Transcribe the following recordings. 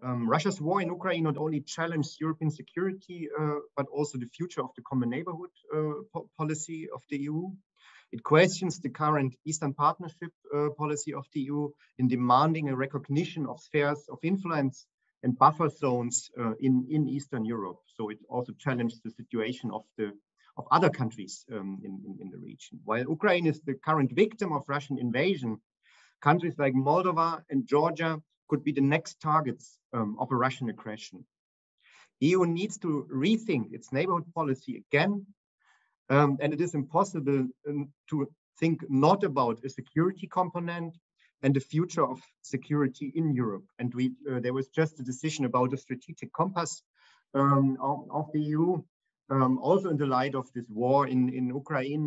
Russia's war in Ukraine not only challenged European security, but also the future of the common neighborhood policy of the EU. It questions the current Eastern Partnership policy of the EU in demanding a recognition of spheres of influence and buffer zones in Eastern Europe. So it also challenged the situation of other countries in the region. While Ukraine is the current victim of Russian invasion, countries like Moldova and Georgia could be the next targets of a Russian aggression. The EU needs to rethink its neighborhood policy again, and it is impossible to think not about a security component and the future of security in Europe. And there was just a decision about a strategic compass of the EU, also in the light of this war in Ukraine.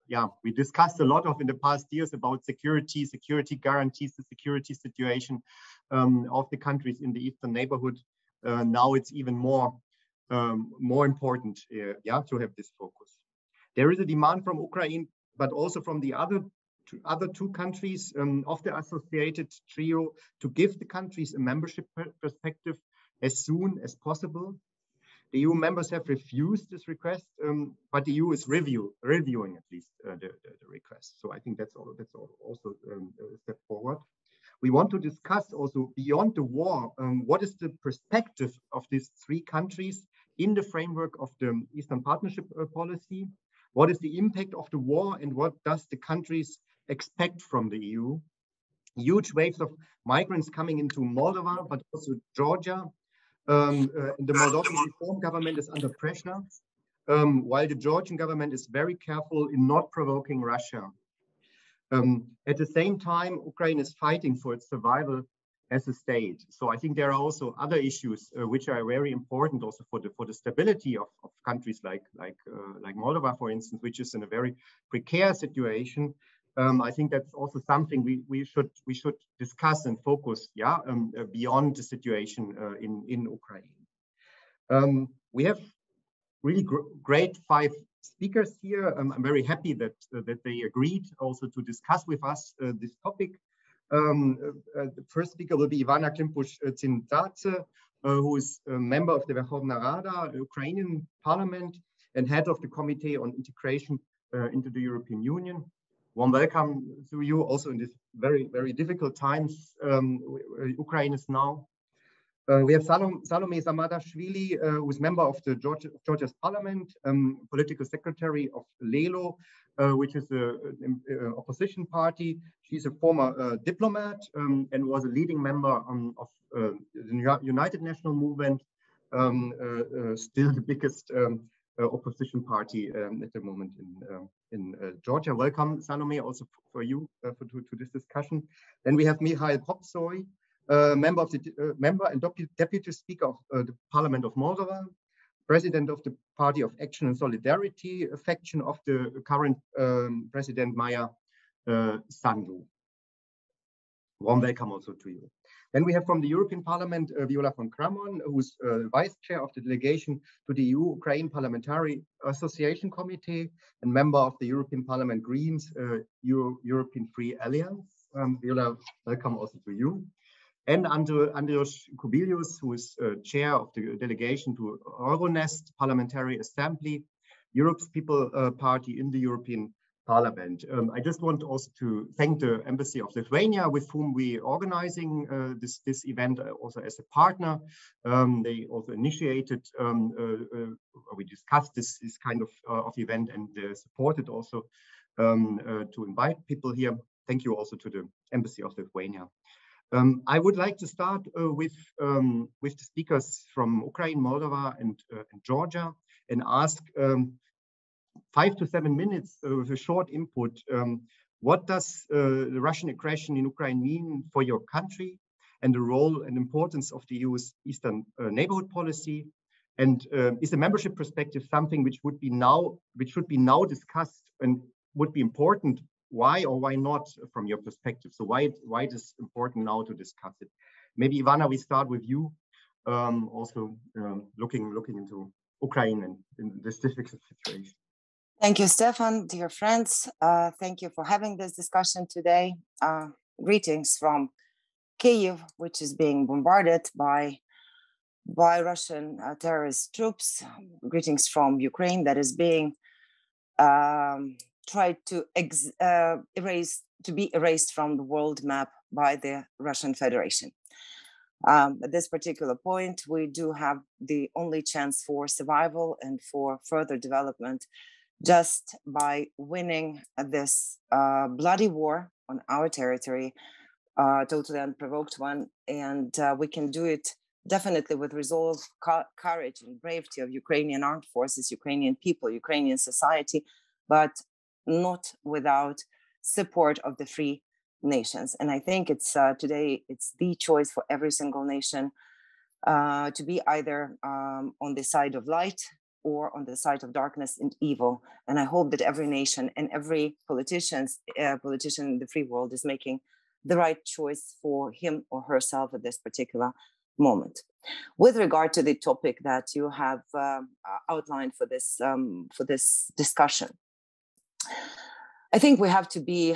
Yeah, we discussed a lot in the past years about security guarantees, the security situation of the countries in the Eastern neighborhood. Now it's even more important, to have this focus. There is a demand from Ukraine, but also from the other two countries of the associated trio to give the countries a membership perspective as soon as possible. The EU members have refused this request, but the EU is reviewing at least the request. So I think that's also a step forward. We want to discuss also beyond the war, what is the perspective of these three countries in the framework of the Eastern Partnership policy? What is the impact of the war, and what does the countries expect from the EU? Huge waves of migrants coming into Moldova, but also Georgia. The Moldovan reform government is under pressure, while the Georgian government is very careful in not provoking Russia. At the same time, Ukraine is fighting for its survival as a state. So I think there are also other issues which are very important also for the stability of countries like Moldova, for instance, which is in a very precarious situation. I think that's also something we should discuss and focus, beyond the situation in Ukraine. We have really great 5 speakers here. I'm very happy that they agreed also to discuss with us this topic. The first speaker will be Ivanna Klympush-Tsintsadze, who is a member of the Verkhovna Rada, Ukrainian parliament, and head of the Committee on Integration into the European Union. Warm welcome to you also in this very, very difficult times Ukraine is now. We have Salome Samadashvili, who is member of the Georgia's parliament, political secretary of Lelo, which is an opposition party. She's a former diplomat and was a leading member of the United National Movement, still the biggest opposition party at the moment in Georgia. Welcome, Salome, also for you to this discussion. Then we have Mihail Popsoi, member and deputy speaker of the Parliament of Moldova, president of the Party of Action and Solidarity, a faction of the current President Maya Sandu. Warm welcome also to you. Then we have from the European Parliament, Viola von Cramon, who's vice chair of the delegation to the EU-Ukraine Parliamentary Association Committee and member of the European Parliament Greens European Free Alliance. Viola, welcome also to you. And Andrius Kubilius, who is chair of the delegation to Euronest Parliamentary Assembly, Europe's People Party in the European Parliament. I just want also to thank the Embassy of Lithuania, with whom we are organizing this event also as a partner. They also initiated, we discussed this kind of event, and supported also to invite people here. Thank you also to the Embassy of Lithuania. I would like to start with the speakers from Ukraine, Moldova, and Georgia, and ask 5 to 7 minutes with a short input. What does the Russian aggression in Ukraine mean for your country, and the role and importance of the EU's Eastern neighborhood policy? And is the membership perspective something which should be now discussed and would be important? Why or why not from your perspective? So why it is important now to discuss it? Maybe Ivanna, we start with you, also looking into Ukraine and in this difficult situation. Thank you, Stefan, dear friends. Thank you for having this discussion today. Greetings from Kyiv, which is being bombarded by Russian terrorist troops. Greetings from Ukraine, that is being tried to be erased from the world map by the Russian Federation. At this particular point, we do have the only chance for survival and for further development just by winning this bloody war on our territory, totally unprovoked one. And we can do it definitely with resolve, courage, and bravery of Ukrainian armed forces, Ukrainian people, Ukrainian society, but not without support of the free nations. And I think it's today, it's the choice for every single nation to be either on the side of light or on the side of darkness and evil. And I hope that every nation and every politician in the free world is making the right choice for him or herself at this particular moment. With regard to the topic that you have outlined for this discussion, I think we have to be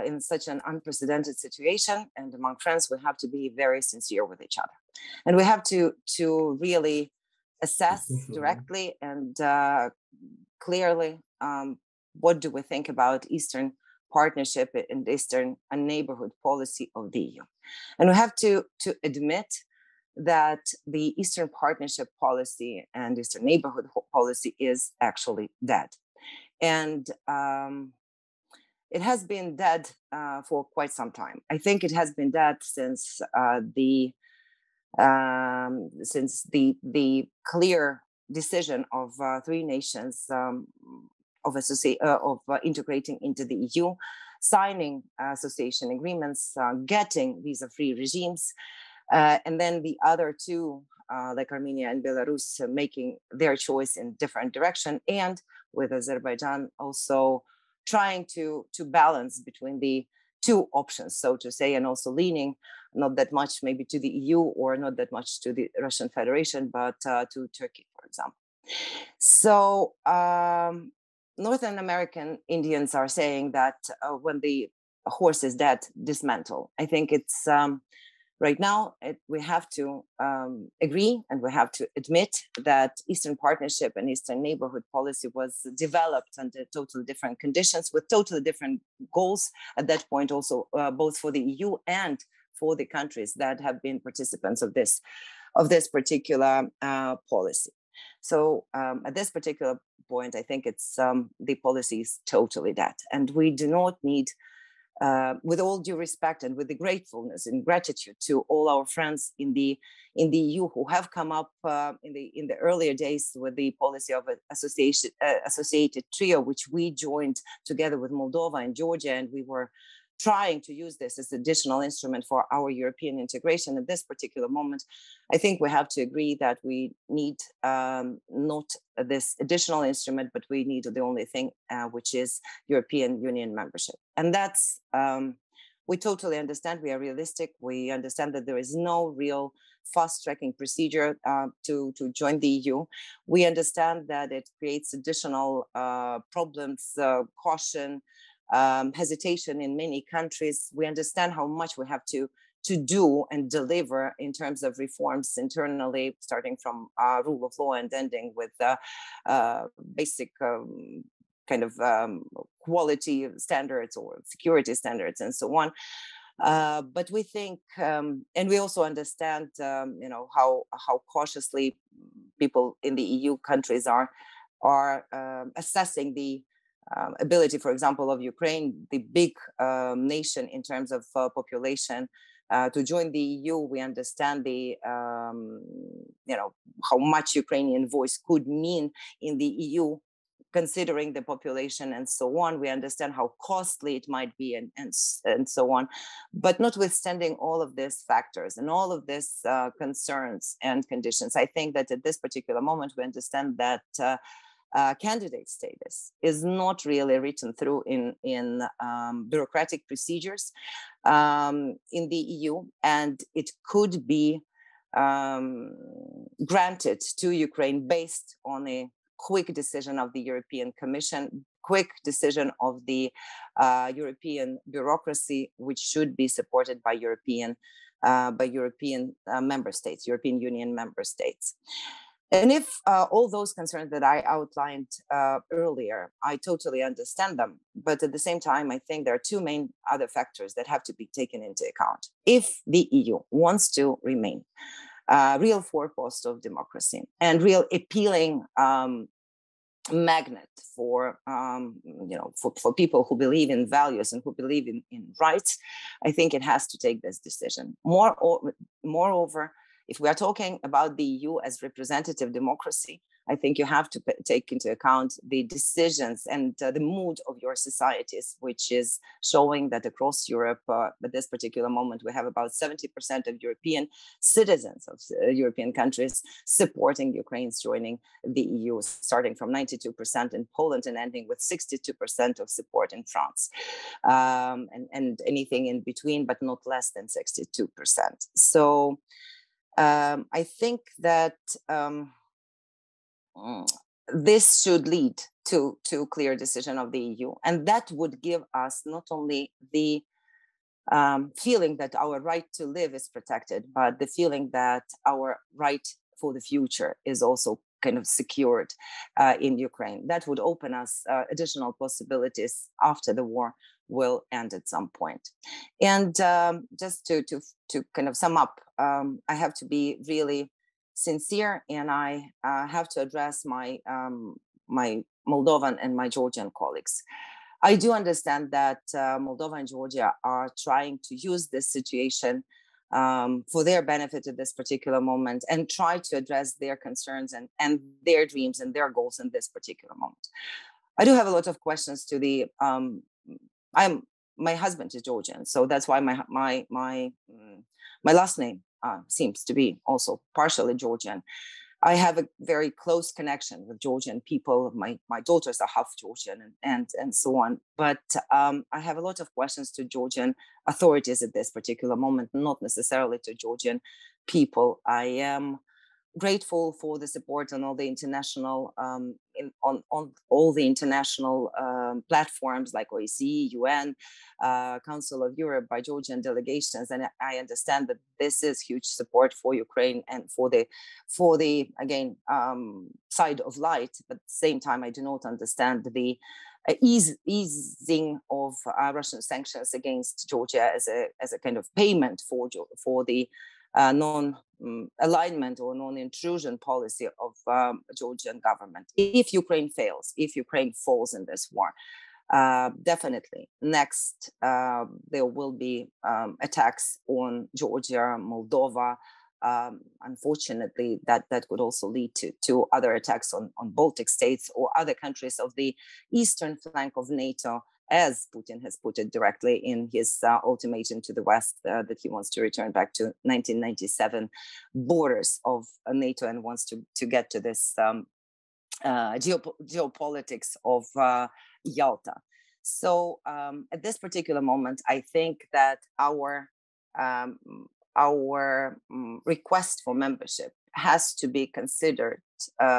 in such an unprecedented situation, and among friends, we have to be very sincere with each other, and we have to really assess directly and clearly what do we think about Eastern Partnership and Eastern Neighborhood policy of the EU, and we have to admit that the Eastern Partnership policy and Eastern Neighborhood policy is actually dead, and it has been dead for quite some time. I think it has been dead since the clear decision of three nations of integrating into the EU, signing association agreements, getting visa-free regimes, and then the other two, like Armenia and Belarus, making their choice in different direction, and with Azerbaijan also trying to balance between the two options, so to say, and also leaning not that much maybe to the EU or not that much to the Russian Federation, but to Turkey, for example. So Northern American Indians are saying that when the horse is dead, dismantle. I think it's right now, we have to agree and we have to admit that Eastern Partnership and Eastern Neighborhood policy was developed under totally different conditions with totally different goals at that point also, both for the EU and for the countries that have been participants of this particular policy. So at this particular point, I think it's the policy is totally dead, and we do not need with all due respect and with the gratefulness and gratitude to all our friends in the EU who have come up in the earlier days with the policy of associated trio, which we joined together with Moldova and Georgia, and we were trying to use this as an additional instrument for our European integration. At this particular moment, I think we have to agree that we need not this additional instrument, but we need the only thing, which is European Union membership. And that's, we totally understand, we are realistic. We understand that there is no real fast-tracking procedure to join the EU. We understand that it creates additional problems, caution, hesitation in many countries. We understand how much we have to do and deliver in terms of reforms internally, starting from rule of law and ending with basic kind of quality standards or security standards and so on. But we think, and we also understand, how cautiously people in the EU countries are assessing the ability, for example, of Ukraine, the big nation in terms of population, to join the EU. We understand the, how much Ukrainian voice could mean in the EU, considering the population and so on. We understand how costly it might be and so on. But notwithstanding all of these factors and all of these concerns and conditions, I think that at this particular moment, we understand that candidate status is not really written through in bureaucratic procedures in the EU, and it could be granted to Ukraine based on a quick decision of the European Commission, quick decision of the European bureaucracy, which should be supported by European by European member states, European Union member states. And if all those concerns that I outlined earlier, I totally understand them. But at the same time, I think there are two main other factors that have to be taken into account. If the EU wants to remain a real forepost of democracy and real appealing magnet for for people who believe in values and who believe in rights, I think it has to take this decision. Moreover, if we are talking about the EU as representative democracy, I think you have to take into account the decisions and the mood of your societies, which is showing that across Europe, at this particular moment, we have about 70% of European citizens of European countries supporting Ukraine's joining the EU, starting from 92% in Poland and ending with 62% of support in France, and anything in between, but not less than 62%. So I think that this should lead to clear decision of the EU, and that would give us not only the feeling that our right to live is protected, but the feeling that our right for the future is also kind of secured in Ukraine. That would open us additional possibilities after the war will end at some point. And just to kind of sum up, I have to be really sincere, and I have to address my my Moldovan and my Georgian colleagues. I do understand that Moldova and Georgia are trying to use this situation for their benefit at this particular moment and try to address their concerns and their dreams and their goals in this particular moment. I do have a lot of questions to the my husband is Georgian, so that's why my last name seems to be also partially Georgian. I have a very close connection with Georgian people. My daughters are half Georgian and so on. But I have a lot of questions to Georgian authorities at this particular moment, not necessarily to Georgian people. I am grateful for the support on all the international on all the international platforms like OSCE, UN, Council of Europe by Georgian delegations, and I understand that this is huge support for Ukraine and for the again side of light. But at the same time, I do not understand the easing of Russian sanctions against Georgia as a kind of payment for the non-alignment or non-intrusion policy of Georgian government. If Ukraine fails, if Ukraine falls in this war, definitely next there will be attacks on Georgia, Moldova. Unfortunately, that could also lead to other attacks on Baltic states or other countries of the eastern flank of NATO, as Putin has put it directly in his ultimatum to the West, that he wants to return back to 1997 borders of NATO and wants to get to this geopolitics of Yalta. So at this particular moment, I think that our request for membership has to be considered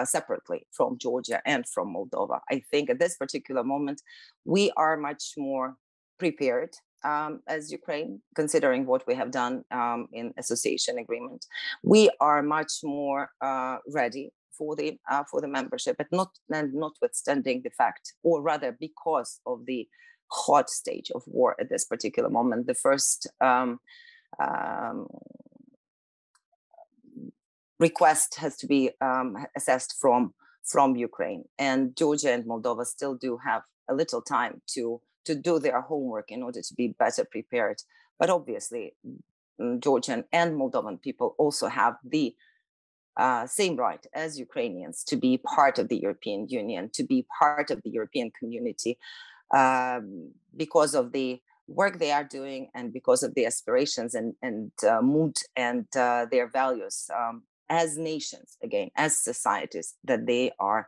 separately from Georgia and from Moldova. I think at this particular moment, we are much more prepared as Ukraine, considering what we have done in association agreement. We are much more ready for the membership, but notwithstanding the fact, or rather because of the hot stage of war at this particular moment, the first request has to be assessed from Ukraine, and Georgia and Moldova still do have a little time to do their homework in order to be better prepared. But obviously, Georgian and Moldovan people also have the same right as Ukrainians to be part of the European Union, to be part of the European community, because of the work they are doing and because of the aspirations and mood and their values as nations, again, as societies that they are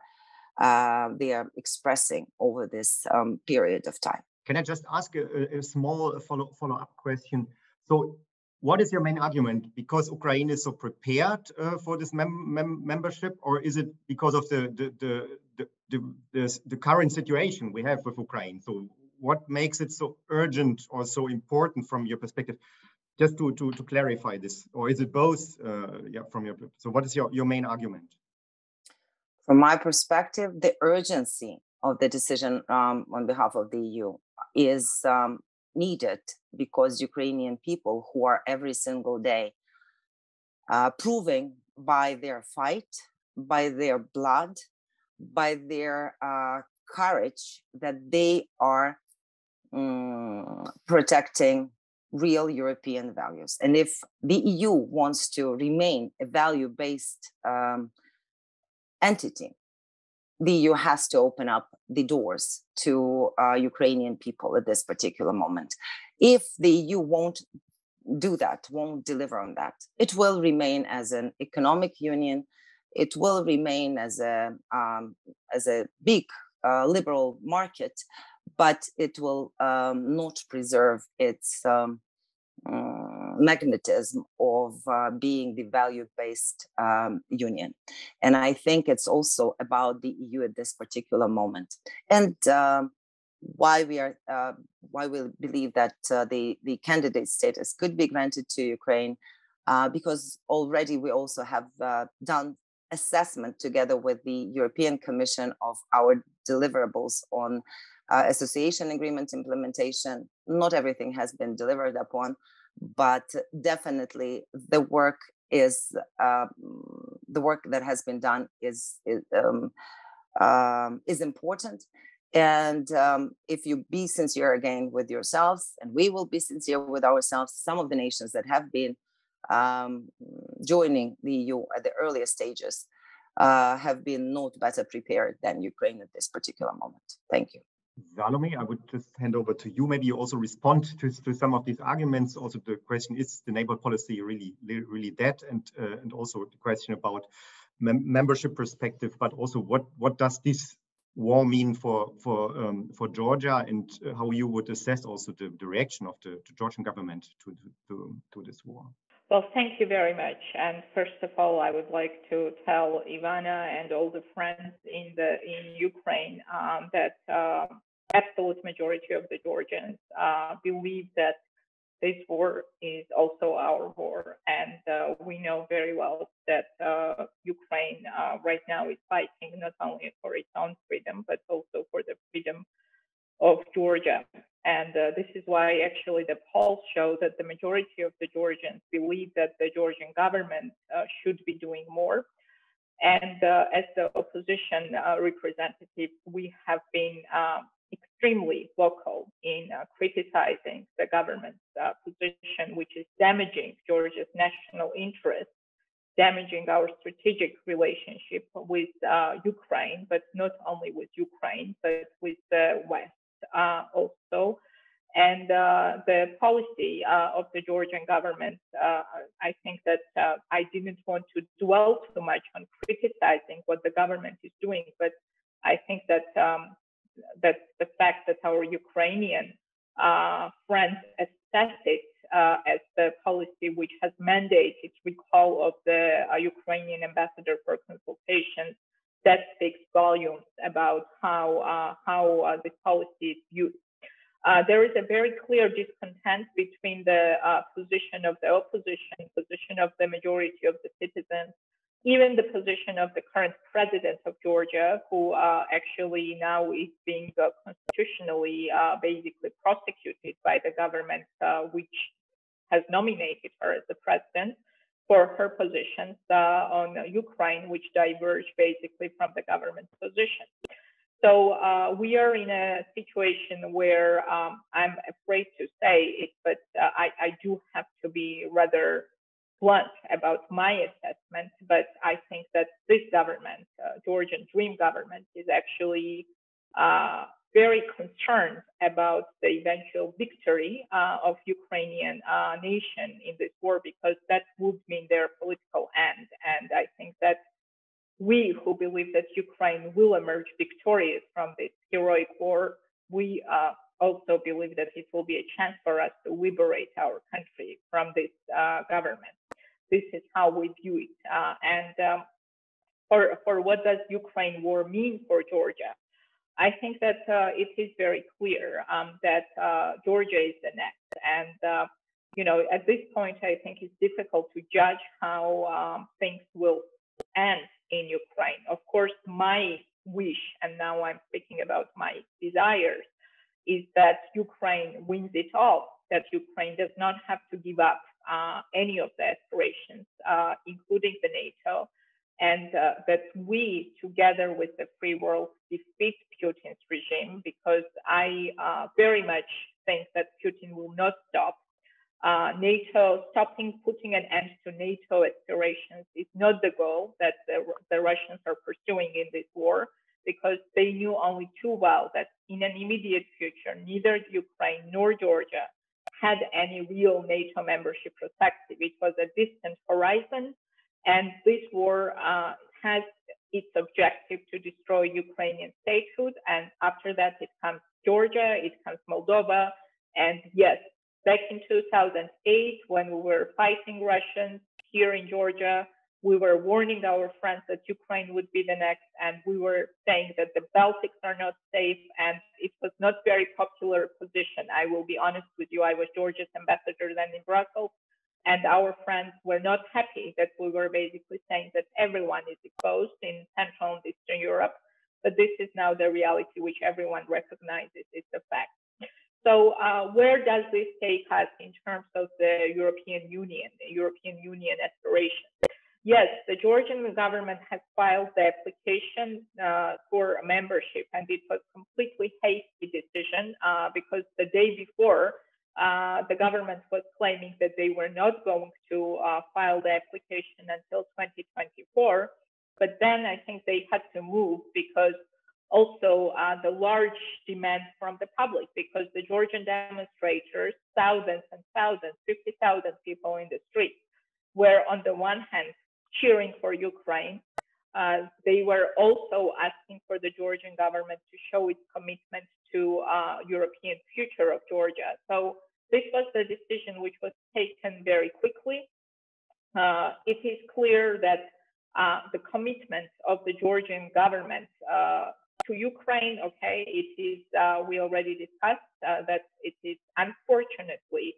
expressing over this period of time. Can I just ask a small follow-up question? So what is your main argument? Because Ukraine is so prepared for this membership, or is it because of the current situation we have with Ukraine? So what makes it so urgent or so important from your perspective Just to clarify this, or is it both? Yeah, from your, so what is your main argument? From my perspective, the urgency of the decision on behalf of the EU is needed because Ukrainian people who are every single day proving by their fight, by their blood, by their courage that they are protecting real European values. And if the EU wants to remain a value-based entity, the EU has to open up the doors to Ukrainian people at this particular moment. If the EU won't do that, won't deliver on that, it will remain as an economic union. It will remain as a big liberal market, but it will not preserve its magnetism of being the value-based union. And I think it's also about the EU at this particular moment. And why we believe that the candidate status could be granted to Ukraine, because already we also have done assessment together with the European Commission of our deliverables on association agreement implementation. Not everything has been delivered upon, but definitely the work that has been done is important. And if you be sincere again with yourselves, and we will be sincere with ourselves, some of the nations that have been joining the EU at the earliest stages have been not better prepared than Ukraine at this particular moment. Thank you. Salome, I would just hand over to you. Maybe you also respond to some of these arguments. Also, the question, is the neighbor policy really dead? And also the question about membership perspective, but also what does this war mean for Georgia, and how you would assess also the reaction of the Georgian government to this war? Well, thank you very much. And first of all, I would like to tell Ivanna and all the friends in Ukraine that absolute majority of the Georgians believe that this war is also our war. And we know very well that Ukraine right now is fighting not only for its own freedom, but also for the freedom of Georgia. And this is why actually the polls show that the majority of the Georgians believe that the Georgian government should be doing more. And as the opposition representative, we have been extremely vocal in criticizing the government's position, which is damaging Georgia's national interests, damaging our strategic relationship with Ukraine, but not only with Ukraine, but with the West also. And the policy of the Georgian government, I think that I didn't want to dwell too much on criticizing what the government is doing, but I think that that the fact that our Ukrainian friends assess it as the policy which has mandated recall of the Ukrainian ambassador for consultations, that speaks volumes about how this policy is used. There is a very clear discontent between the position of the opposition, position of the majority of the citizens, even the position of the current president of Georgia, who actually now is being constitutionally basically prosecuted by the government, which has nominated her as the president, for her positions on Ukraine, which diverge basically from the government's position. So we are in a situation where I'm afraid to say it, but I do have to be rather blunt about my assessment. But I think that this government, Georgian Dream government, is actually very concerned about the eventual victory of Ukrainian nation in this war, because that would mean their political end. And I think that we who believe that Ukraine will emerge victorious from this heroic war, we also believe that it will be a chance for us to liberate our country from this government. This is how we view it. And for what does Ukraine war mean for Georgia? I think that it is very clear that Georgia is the next. And at this point, I think it's difficult to judge how things will end in Ukraine. Of course, my wish, and now I'm speaking about my desires, is that Ukraine wins it all, that Ukraine does not have to give up any of the aspirations, including the NATO, and that we, together with the free world, defeat Putin's regime, because I very much think that Putin will not stop. NATO, putting an end to NATO aspirations is not the goal that the Russians are pursuing in this war, because they knew only too well that in an immediate future, neither Ukraine nor Georgia had any real NATO membership perspective. It was a distant horizon, and this war has its objective to destroy Ukrainian statehood, and after that it comes Georgia, it comes Moldova, and yes, back in 2008, when we were fighting Russians here in Georgia, we were warning our friends that Ukraine would be the next, and we were saying that the Baltics are not safe, and it was not very popular position. I will be honest with you, I was Georgia's ambassador then in Brussels, and our friends were not happy that we were basically saying that everyone is exposed in Central and Eastern Europe, but this is now the reality which everyone recognizes. It's a fact. So where does this take us in terms of the European Union aspirations? Yes, the Georgian government has filed the application for membership, and it was a completely hasty decision because the day before, the government was claiming that they were not going to file the application until 2024. But then I think they had to move because also the large demand from the public, because the Georgian demonstrators, thousands and thousands, 50,000 people in the streets, were on the one hand cheering for Ukraine. They were also asking for the Georgian government to show its commitment to European future of Georgia. So this was the decision which was taken very quickly. It is clear that the commitment of the Georgian government to Ukraine, okay, it is, we already discussed that it is unfortunately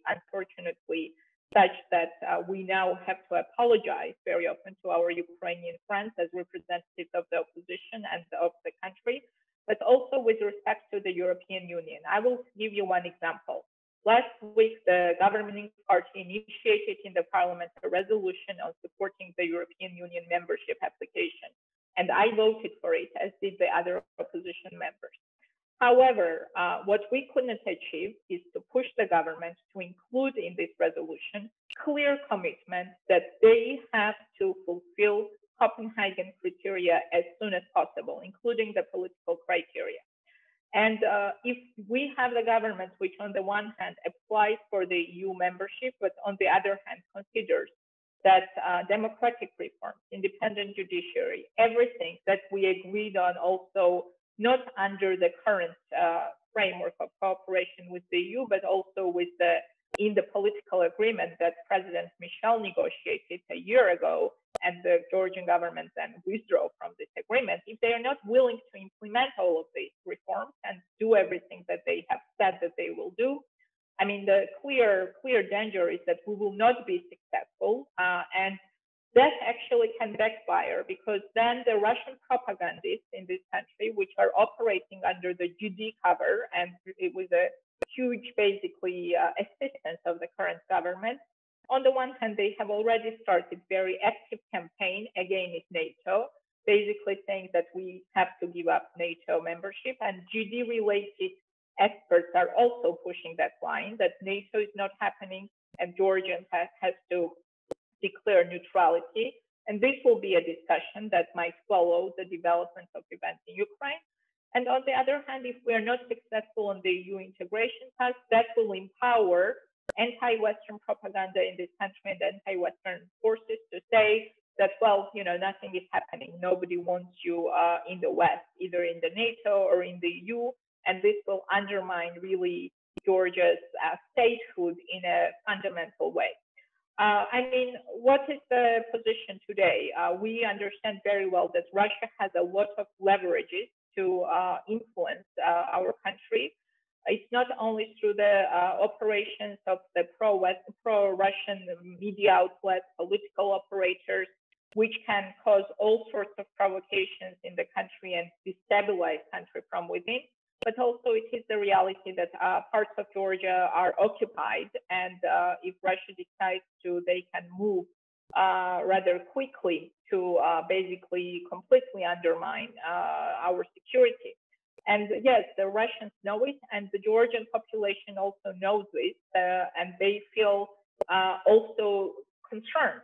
such that we now have to apologize very often to our Ukrainian friends as representatives of the opposition and of the country, but also with respect to the European Union. I will give you one example. Last week, the governing party initiated in the parliament a resolution on supporting the European Union membership application, and I voted for it, as did the other opposition members. However, what we couldn't achieve is to push the government to include in this resolution clear commitment that they have to fulfill Copenhagen criteria as soon as possible, including the political criteria. And if we have the government which on the one hand applies for the EU membership, but on the other hand considers that democratic reforms, independent judiciary, everything that we agreed on also not under the current framework of cooperation with the EU, but also with in the political agreement that President Michel negotiated a year ago, and the Georgian government then withdrew from this agreement. If they are not willing to implement all of these reforms and do everything that they have said that they will do, I mean, the clear danger is that we will not be successful, and that actually can backfire, because then the Russian propagandists in this country, which are operating under the GD cover, and it was a huge, basically, assistance of the current government. On the one hand, they have already started very active campaign against NATO, basically saying that we have to give up NATO membership, and GD-related experts are also pushing that line, that NATO is not happening, and Georgia has to declare neutrality. And this will be a discussion that might follow the development of events in Ukraine. And on the other hand, if we are not successful on the EU integration path, that will empower anti-Western propaganda in this country and anti-Western forces to say that, well, you know, nothing is happening. Nobody wants you in the West, either in the NATO or in the EU. And this will undermine really Georgia's statehood in a fundamental way. I mean, what is the position today? We understand very well that Russia has a lot of leverages to influence our country. It's not only through the operations of the pro-Russian media outlets, political operators, which can cause all sorts of provocations in the country and destabilize country from within, but also it is the reality that parts of Georgia are occupied, and if Russia decides to, they can move rather quickly to basically completely undermine our security. And yes, the Russians know it, and the Georgian population also knows this, and they feel also concerned.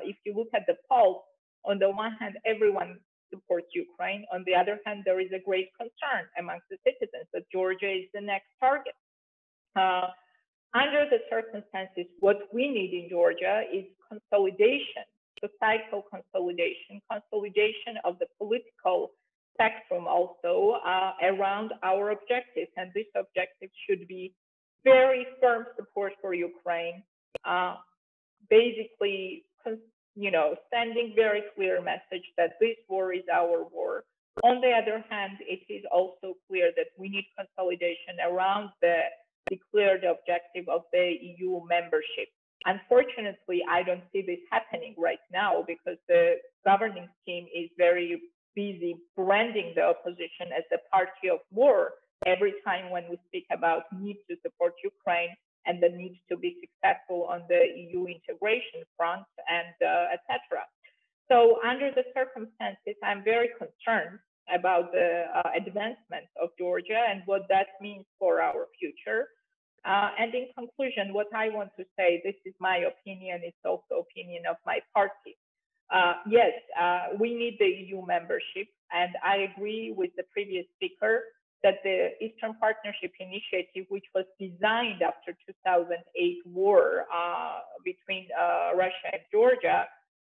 If you look at the polls, on the one hand, everyone supports Ukraine. On the other hand, there is a great concern amongst the citizens that Georgia is the next target. Under the circumstances, what we need in Georgia is consolidation, societal consolidation, consolidation of the political spectrum also around our objectives. And this objective should be very firm support for Ukraine, basically, sending very clear message that this war is our war. On the other hand, it is also clear that we need consolidation around the declared objective of the EU membership. Unfortunately, I don't see this happening right now because the governing scheme is very busy branding the opposition as a party of war every time when we speak about need to support Ukraine and the need to be successful on the EU integration front and etc. So under the circumstances, I'm very concerned about the advancement of Georgia and what that means for our future. And in conclusion, what I want to say, this is my opinion, it's also opinion of my party. Yes, we need the EU membership, and I agree with the previous speaker that the Eastern Partnership Initiative, which was designed after 2008 war between Russia and Georgia,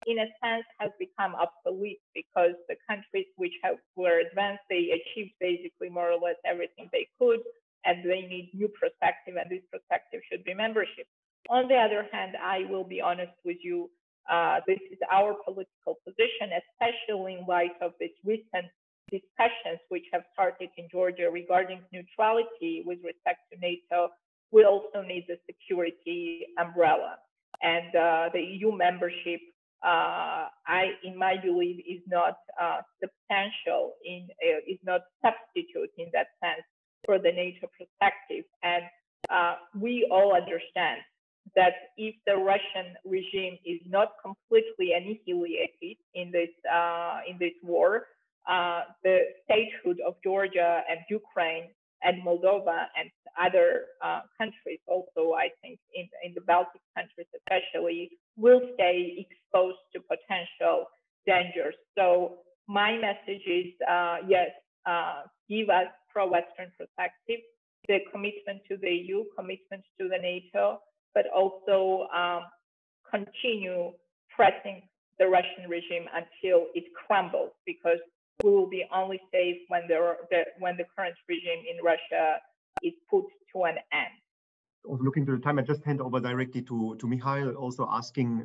in a sense has become obsolete because the countries which were advanced, they achieved basically more or less everything they could, and they need new perspective, and this perspective should be membership. On the other hand, I will be honest with you, this is our political position, especially in light of this recent discussions which have started in Georgia regarding neutrality with respect to NATO. We also need the security umbrella. And the EU membership, in my belief, is not substantial, is not substitute in that sense for the NATO perspective. And we all understand that if the Russian regime is not completely annihilated in this war, the statehood of Georgia and Ukraine and Moldova and other countries also, I think, in the Baltic countries especially, will stay exposed to potential dangers. So my message is, yes, give us pro-Western perspective, the commitment to the EU, commitment to the NATO, but also continue pressing the Russian regime until it crumbles, because we will be only safe when the current regime in Russia is put to an end. Also looking to the time, I just hand over directly to Mihail, also asking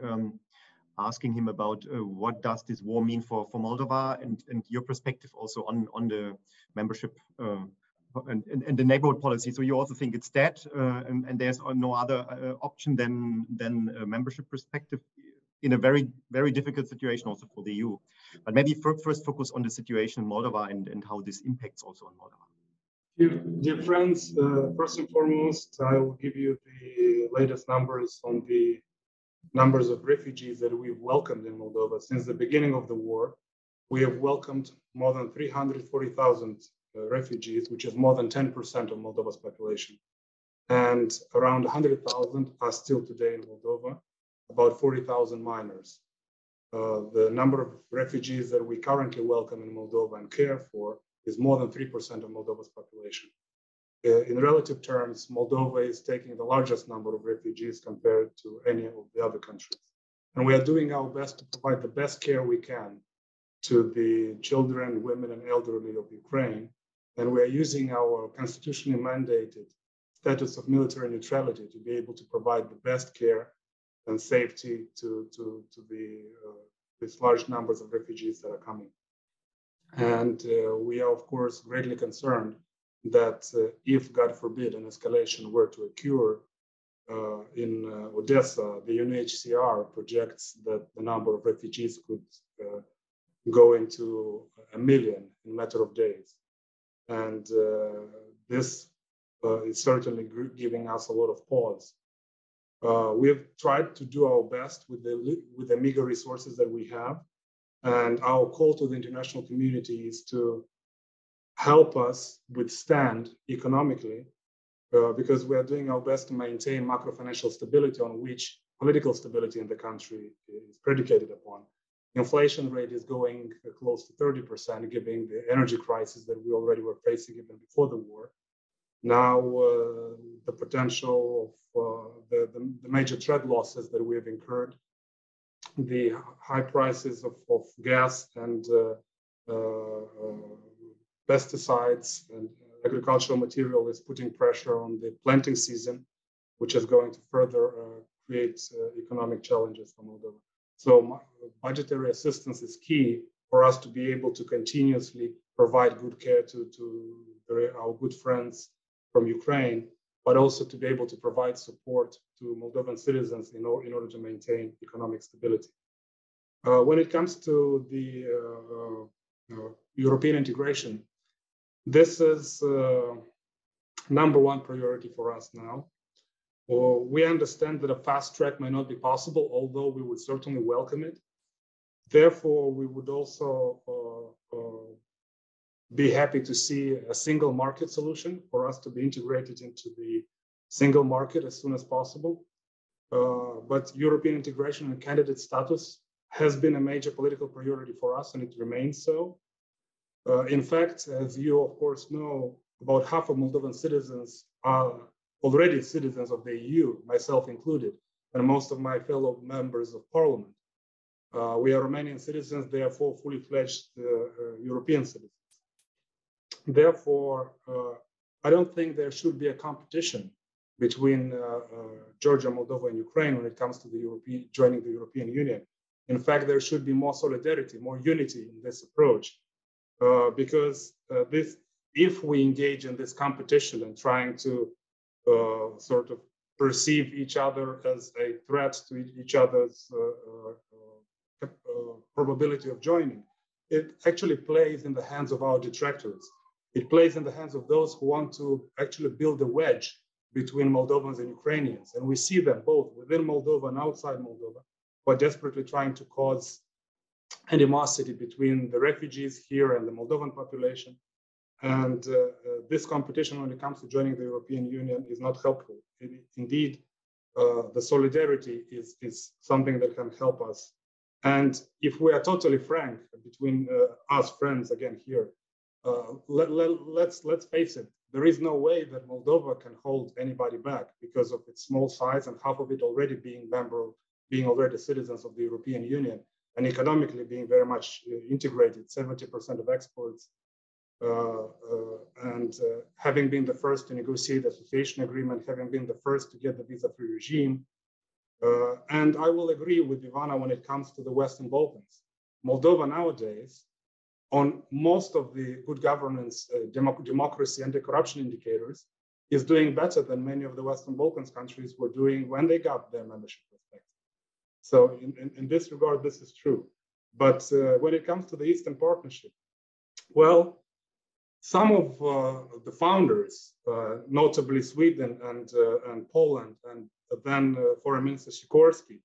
him about what does this war mean for Moldova and your perspective also on the membership and the neighborhood policy. So you also think it's dead and there's no other option than a membership perspective in a very, very difficult situation also for the EU. But maybe first focus on the situation in Moldova and how this impacts also on Moldova. Dear friends, first and foremost, I will give you the latest numbers on the numbers of refugees that we've welcomed in Moldova. Since the beginning of the war, we have welcomed more than 340,000 refugees, which is more than 10% of Moldova's population. And around 100,000 are still today in Moldova, about 40,000 minors. The number of refugees that we currently welcome in Moldova and care for is more than 3% of Moldova's population. In relative terms, Moldova is taking the largest number of refugees compared to any of the other countries. And we are doing our best to provide the best care we can to the children, women, and elderly of Ukraine. And we are using our constitutionally mandated status of military neutrality to be able to provide the best care and safety to these large numbers of refugees that are coming. And we are, of course, greatly concerned that if, God forbid, an escalation were to occur in Odessa, the UNHCR projects that the number of refugees could go into 1 million in a matter of days. And this is certainly giving us a lot of pause. We have tried to do our best with the meager resources that we have. And our call to the international community is to help us withstand economically, because we are doing our best to maintain macro-financial stability on which political stability in the country is predicated upon. Inflation rate is going close to 30%, given the energy crisis that we already were facing even before the war. Now, the potential of the major trade losses that we have incurred, the high prices of gas and pesticides and agricultural material is putting pressure on the planting season, which is going to further create economic challenges for Moldova. So budgetary assistance is key for us to be able to continuously provide good care to our good friends from Ukraine, but also to be able to provide support to Moldovan citizens in order to maintain economic stability. When it comes to the European integration, this is number one priority for us now. We understand that a fast track may not be possible, although we would certainly welcome it. Therefore, we would also be happy to see a single market solution for us to be integrated into the single market as soon as possible. But European integration and candidate status has been a major political priority for us, and it remains so. In fact, as you of course know, about half of Moldovan citizens are already citizens of the EU, myself included, and most of my fellow members of parliament. We are Romanian citizens, therefore fully fledged European citizens. Therefore, I don't think there should be a competition between Georgia, Moldova, and Ukraine when it comes to joining the European Union. In fact, there should be more solidarity, more unity in this approach, because if we engage in this competition and trying to sort of perceive each other as a threat to each other's probability of joining, it actually plays in the hands of our detractors. It plays in the hands of those who want to actually build a wedge between Moldovans and Ukrainians. And we see them both within Moldova and outside Moldova, who are desperately trying to cause animosity between the refugees here and the Moldovan population. And this competition when it comes to joining the European Union is not helpful. Indeed, the solidarity is something that can help us. And if we are totally frank between us friends again here, let's face it, there is no way that Moldova can hold anybody back because of its small size and half of it already being already citizens of the European Union and economically being very much integrated, 70% of exports, and having been the first to negotiate the association agreement, having been the first to get the visa-free regime. And I will agree with Ivanna when it comes to the Western Balkans. Moldova nowadays, on most of the good governance, democracy, anti-corruption indicators, is doing better than many of the Western Balkans countries were doing when they got their membership prospectus. So in this regard, this is true. But when it comes to the Eastern Partnership, well, some of the founders, notably Sweden and Poland, and then Foreign Minister Sikorski,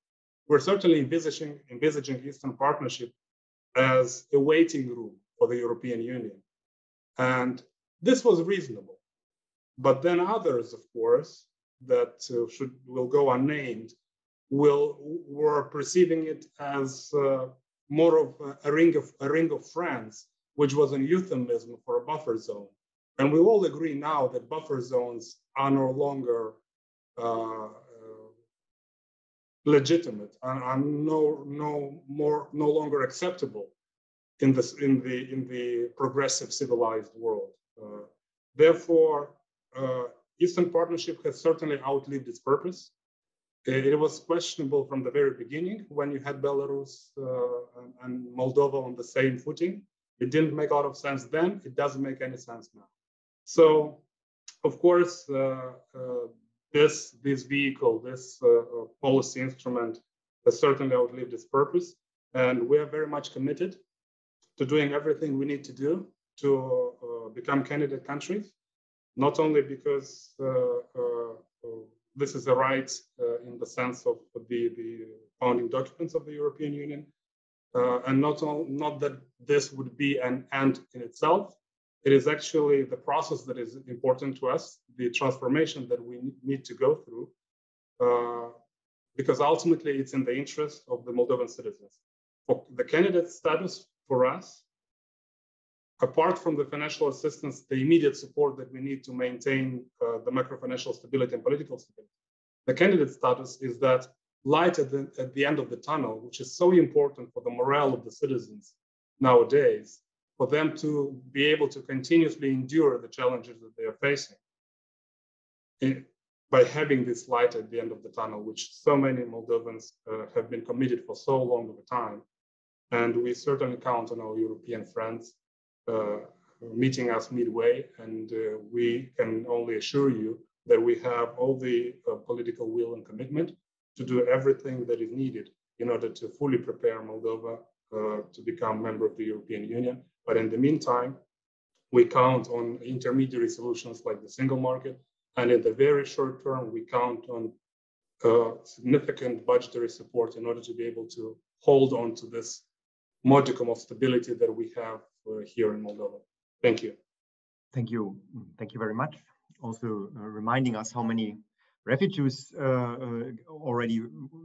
were certainly envisaging Eastern Partnership as a waiting room for the European Union. And this was reasonable. But then others, of course, that will go unnamed, were perceiving it as more of a ring of friends, which was an euphemism for a buffer zone. And we all agree now that buffer zones are no longer legitimate and are no longer acceptable in the progressive civilized world. Therefore, Eastern Partnership has certainly outlived its purpose. It was questionable from the very beginning when you had Belarus and Moldova on the same footing. It didn't make a lot of sense then. It doesn't make any sense now. So, of course, this vehicle, this policy instrument has certainly outlived its purpose, and we are very much committed to doing everything we need to do to become candidate countries, not only because this is a right in the sense of the founding documents of the European Union, and not that this would be an end in itself. It is actually the process that is important to us, the transformation that we need to go through, because ultimately it's in the interest of the Moldovan citizens. For the candidate status for us, apart from the financial assistance, the immediate support that we need to maintain the macro-financial stability and political stability, the candidate status is that light at the end of the tunnel, which is so important for the morale of the citizens nowadays, for them to be able to continuously endure the challenges that they are facing by having this light at the end of the tunnel, which so many Moldovans have been committed for so long of a time. And we certainly count on our European friends meeting us midway, and we can only assure you that we have all the political will and commitment to do everything that is needed in order to fully prepare Moldova to become a member of the European Union. But in the meantime, we count on intermediary solutions like the single market. And in the very short term, we count on significant budgetary support in order to be able to hold on to this modicum of stability that we have here in Moldova. Thank you. Thank you. Thank you very much. Also reminding us how many refugees already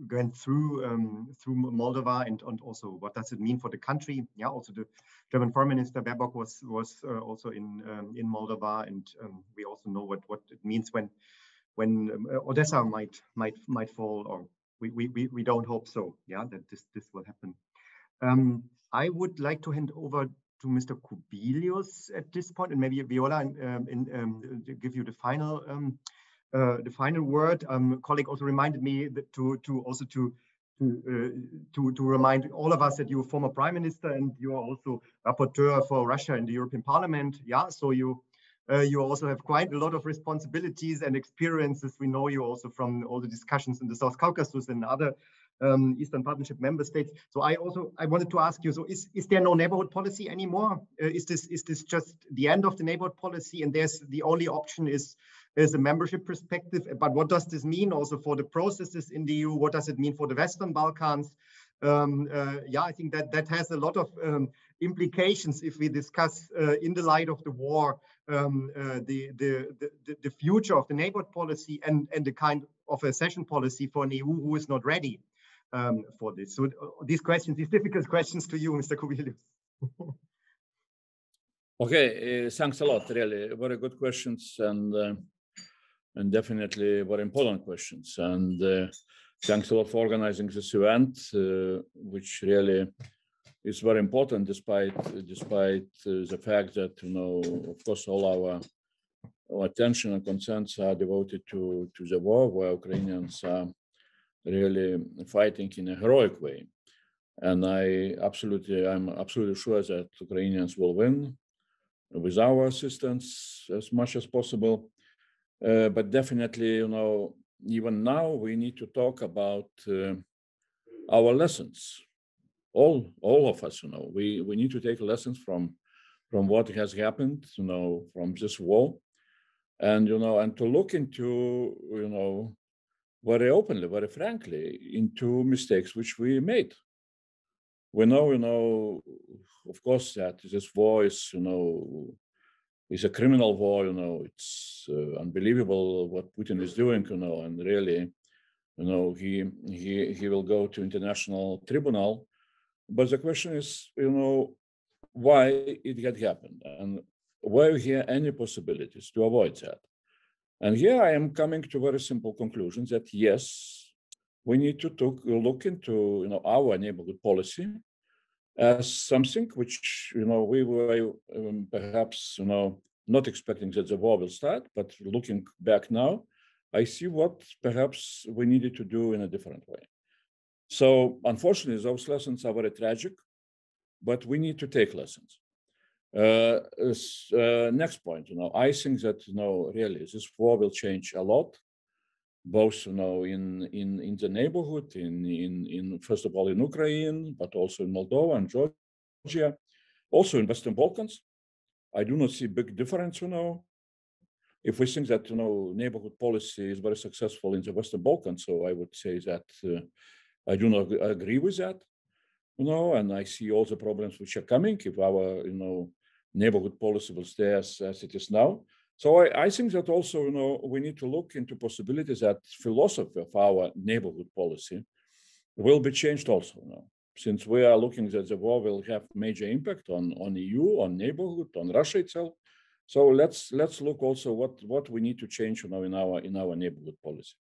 went through Moldova, and also what does it mean for the country. Yeah, also the German Foreign Minister Baerbock was also in Moldova, and we also know what it means when Odessa might fall, or we don't hope so. Yeah, that this will happen. I would like to hand over to Mr. Kubilius at this point, and maybe Viola give you the final word. Colleague also reminded me that to remind all of us that you're a former prime minister and you are also rapporteur for Russia in the European Parliament. Yeah, so you also have quite a lot of responsibilities and experiences. We know you also from all the discussions in the South Caucasus and other Eastern Partnership member states. So I wanted to ask you, so is there no neighborhood policy anymore? Is this just the end of the neighborhood policy, and there's the only option is a membership perspective? But what does this mean also for the processes in the EU? What does it mean for the Western Balkans? Yeah, I think that has a lot of implications if we discuss in the light of the war the future of the neighborhood policy and the kind of accession policy for an EU who is not ready for this. So these difficult questions to you, Mr. Kubilius. Okay, thanks a lot. Really, very good questions, and definitely very important questions. And thanks a lot for organizing this event, which really is very important, despite the fact that, of course, all our attention and concerns are devoted to the war, where Ukrainians are really fighting in a heroic way. And I'm absolutely sure that Ukrainians will win with our assistance as much as possible. But definitely, even now we need to talk about our lessons. All of us, we need to take lessons from what has happened, from this war, and and to look into, very openly, very frankly, into mistakes which we made. We know, of course, that this war is, is a criminal war. It's unbelievable what Putin is doing. And really, he will go to international tribunal. But the question is, why it had happened, and were here any possibilities to avoid that? And here I am coming to very simple conclusions that yes, we need to look into our neighborhood policy as something which we were perhaps not expecting that the war will start, but looking back now, I see what perhaps we needed to do in a different way. So unfortunately, those lessons are very tragic, but we need to take lessons. Next point, I think that really this war will change a lot, both in the neighborhood, in first of all in Ukraine, but also in Moldova and Georgia, also in Western Balkans. I do not see big difference, if we think that neighborhood policy is very successful in the Western Balkans. So I would say that I do not agree with that, and I see all the problems which are coming if our neighborhood policy will stay as it is now. So I think that also we need to look into possibilities that philosophy of our neighborhood policy will be changed also since we are looking that the war will have major impact on EU, on neighborhood, on Russia itself. So let's look also what we need to change in our neighborhood policy.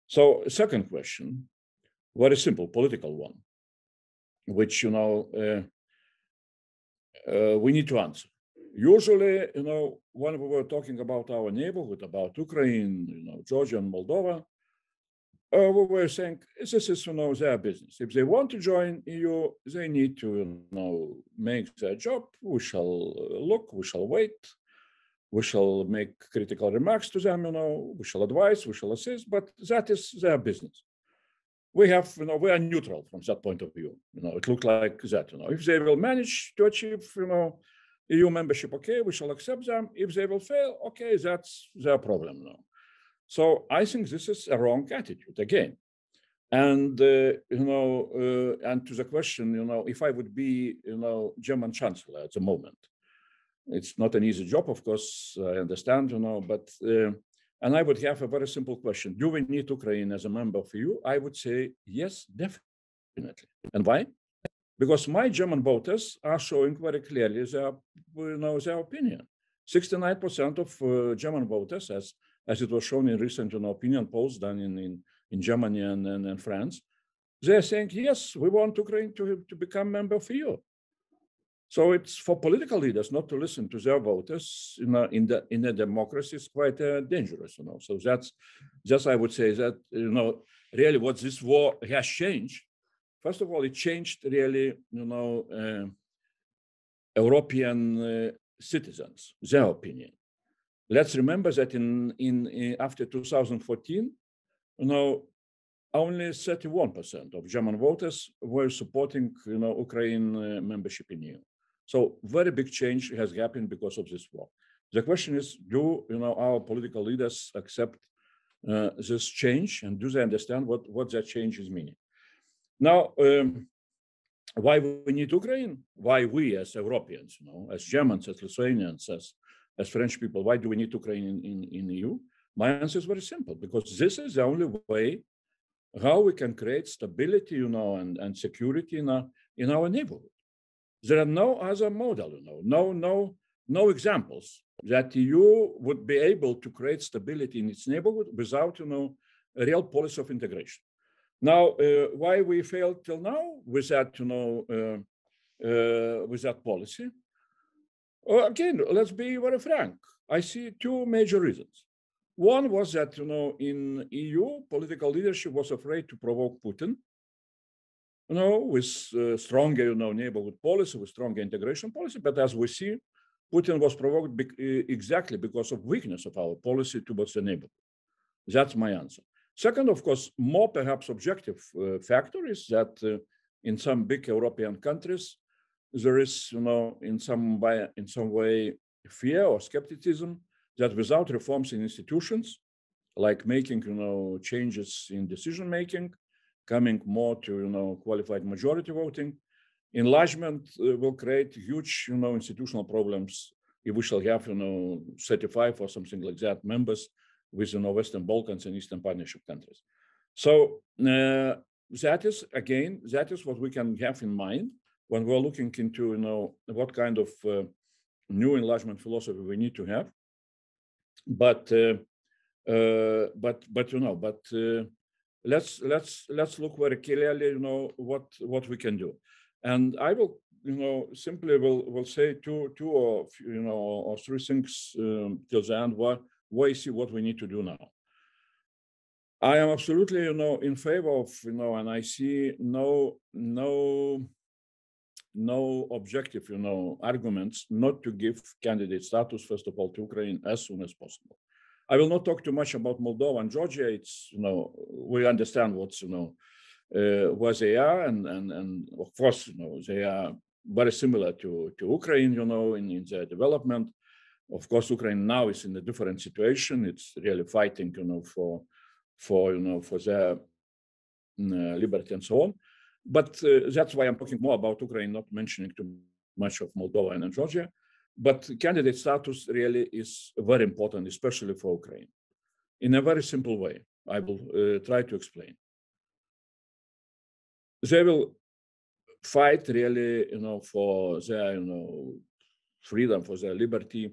So second question, very simple political one, which we need to answer. Usually, when we were talking about our neighborhood, about Ukraine, Georgia and Moldova, we were saying this is their business. If they want to join EU, they need to make their job. We shall look, we shall wait, we shall make critical remarks to them. We shall advise, we shall assist, but that is their business. We are neutral from that point of view. It looked like that. If they will manage to achieve, EU membership, okay, we shall accept them. If they will fail, okay, that's their problem now. So I think this is a wrong attitude again. And and to the question, if I would be, German Chancellor at the moment, it's not an easy job, of course. I understand, but and I would have a very simple question: do we need Ukraine as a member of EU? I would say yes, definitely. And why? Because my German voters are showing very clearly their opinion. 69% of German voters, as it was shown in recent opinion polls done in Germany and France, they are saying, yes, we want Ukraine to become member of EU. So it's for political leaders not to listen to their voters in a democracy is quite dangerous. So that's just, I would say that, really what this war has changed. First of all, it changed really, European citizens, their opinion. Let's remember that in after 2014, only 31% of German voters were supporting, Ukraine membership in EU. So very big change has happened because of this war. The question is, do our political leaders accept this change, and do they understand what that change is meaning? Now, why we need Ukraine? Why we as Europeans, as Germans, as Lithuanians, as French people, why do we need Ukraine in EU? My answer is very simple, because this is the only way how we can create stability, and security in our neighborhood. There are no other model, no examples that EU would be able to create stability in its neighborhood without, a real policy of integration. Now, why we failed till now with that, with that policy? Again, let's be very frank. I see two major reasons. One was that, in EU, political leadership was afraid to provoke Putin, with stronger, neighborhood policy, with stronger integration policy. But as we see, Putin was provoked exactly because of weakness of our policy towards the neighborhood. That's my answer. Second, of course, more perhaps objective factor is that in some big European countries, there is, in some way, fear or skepticism that without reforms in institutions, like making, changes in decision-making, coming more to, qualified majority voting, enlargement will create huge, institutional problems if we shall have, 35 or something like that members with, Western Balkans and Eastern Partnership countries. So that is what we can have in mind when we're looking into, what kind of new enlargement philosophy we need to have. But let's look very clearly, what we can do. And I will, simply will say two or three things till the end why I see what we need to do now. I am absolutely, in favor of, and I see no no objective, arguments not to give candidate status, first of all, to Ukraine as soon as possible. I will not talk too much about Moldova and Georgia. It's, we understand what's, where they are, and of course, they are very similar to Ukraine, in their development. Of course, Ukraine now is in a different situation. It's really fighting, for their liberty and so on. But that's why I'm talking more about Ukraine, not mentioning too much of Moldova and Georgia. But candidate status really is very important, especially for Ukraine. In a very simple way, I will try to explain. They will fight really, for their, freedom, for their liberty.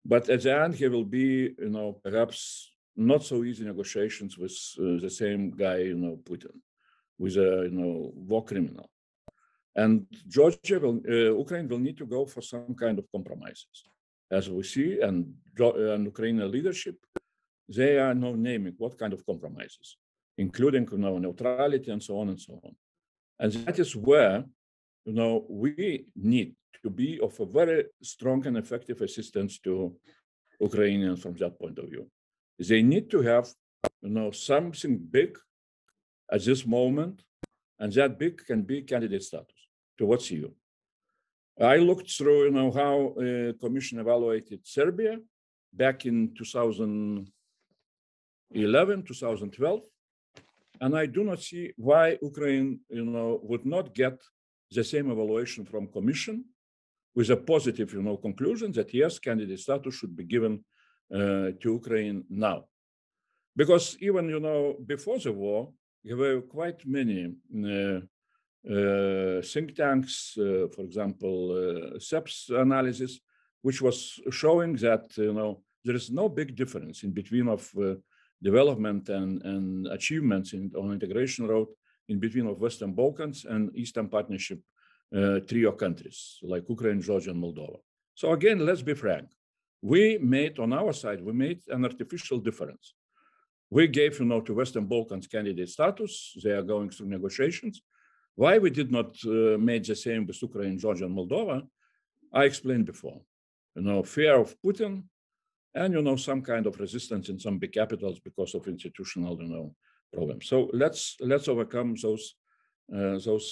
But at the end, he will be, perhaps not so easy negotiations with the same guy, Putin, with a, war criminal. And Georgia will, Ukraine will need to go for some kind of compromises, as we see, and Ukrainian leadership, they are now naming what kind of compromises, including, neutrality and so on and so on. And that is where, we need to be of a very strong and effective assistance to Ukrainians from that point of view. They need to have, something big at this moment, and that big can be candidate status towards EU. I looked through, how Commission evaluated Serbia back in 2011, 2012, and I do not see why Ukraine, would not get the same evaluation from Commission with a positive, conclusion that yes, candidate status should be given to Ukraine now. Because even, before the war, there were quite many think tanks, for example, SEP's analysis, which was showing that, there is no big difference in between of development and achievements on integration road in between of Western Balkans and Eastern Partnership trio countries like Ukraine, Georgia, and Moldova. So again, let's be frank. We made, on our side, we made an artificial difference. We gave, to Western Balkans candidate status. They are going through negotiations. Why we did not make the same with Ukraine, Georgia, and Moldova, I explained before. Fear of Putin and, some kind of resistance in some big capitals because of institutional, problems. So let's overcome those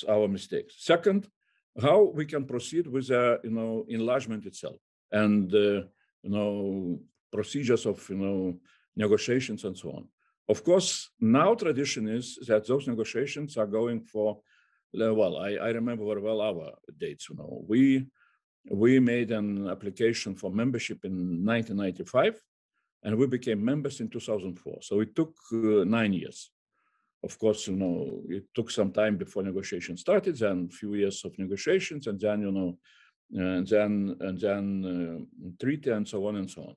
our mistakes. Second, how we can proceed with enlargement itself and procedures of negotiations and so on. Of course, now tradition is that those negotiations are going for, well, I remember very well our dates. We made an application for membership in 1995, and we became members in 2004. So it took 9 years. Of course, it took some time before negotiations started, then a few years of negotiations, and then, and then treaty and so on and so on.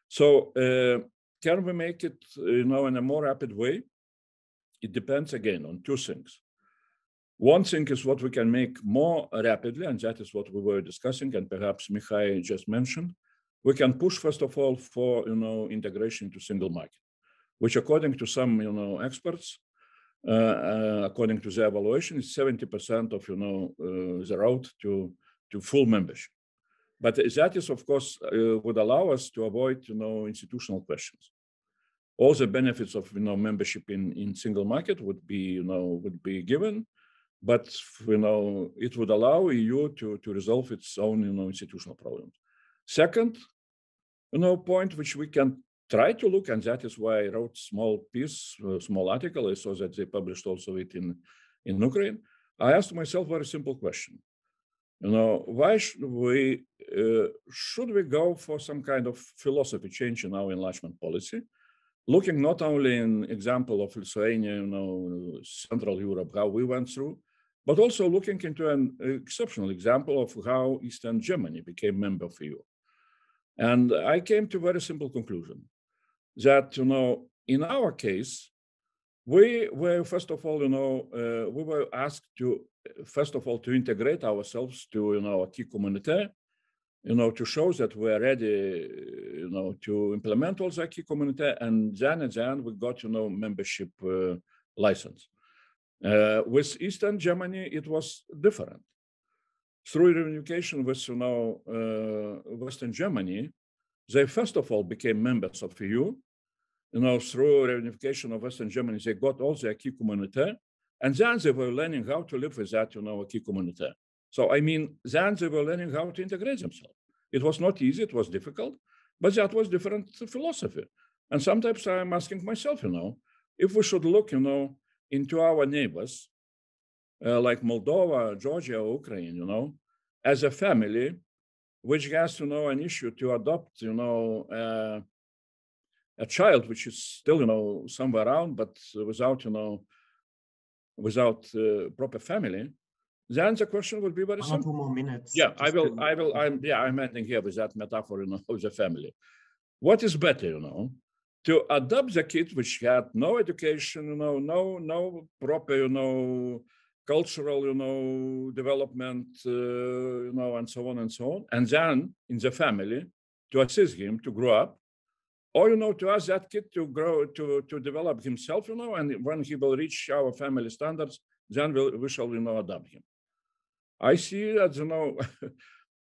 So can we make it, in a more rapid way? It depends again on two things. One thing is what we can make more rapidly, and that is what we were discussing, and perhaps Mihail just mentioned. We can push, first of all, for integration into single market, which according to some experts, according to the evaluation, is 70% of the road to full membership. But that is, of course, would allow us to avoid institutional questions. All the benefits of membership in single market would be given, but it would allow EU to resolve its own institutional problems. Second, point which we can try to look, and that is why I wrote small piece, small article. I saw that they published also it in Ukraine. I asked myself a very simple question. Why should we go for some kind of philosophy change in our enlargement policy, looking not only in example of Lithuania, Central Europe, how we went through, but also looking into an exceptional example of how Eastern Germany became member of EU. And I came to a very simple conclusion that, in our case, we were, first of all, we were asked to, first of all, to integrate ourselves to, acquis communautaire, to show that we are ready, to implement all the acquis communautaire, and then at the end we got, membership license. With Eastern Germany, it was different. through reunification with Western Germany, they first of all became members of EU. Through reunification of Western Germany, they got all the acquis communautaire, and then they were learning how to live with that, acquis communautaire. So, I mean, then they were learning how to integrate themselves. It was not easy, it was difficult, but that was different philosophy. And sometimes I'm asking myself, if we should look, into our neighbors, like Moldova, Georgia, Ukraine, as a family, which has, an issue to adopt, a child which is still, somewhere around, but without proper family, then the question would be very simple. 2 more minutes. Yeah, I'm ending here with that metaphor, of the family. What is better, to adopt the kid which had no education, no proper, cultural, development, and so on and so on, and then in the family to assist him to grow up, or to ask that kid to grow, to develop himself, and when he will reach our family standards, then we shall, adopt him. I see that,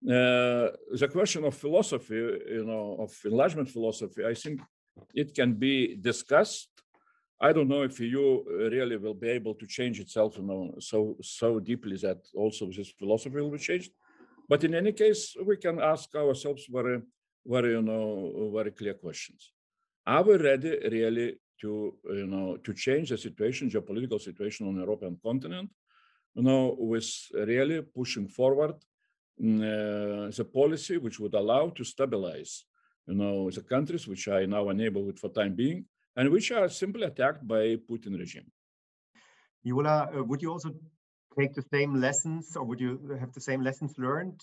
the question of philosophy, of enlargement philosophy, I think it can be discussed. I don't know if EU really will be able to change itself, so deeply that also this philosophy will be changed. But in any case, we can ask ourselves very, very clear questions. Are we ready really to change the situation, geopolitical situation on the European continent, with really pushing forward the policy which would allow to stabilize, the countries which are in our neighborhood for time being, and which are simply attacked by Putin regime. Viola, would you also take the same lessons, or would you have the same lessons learned,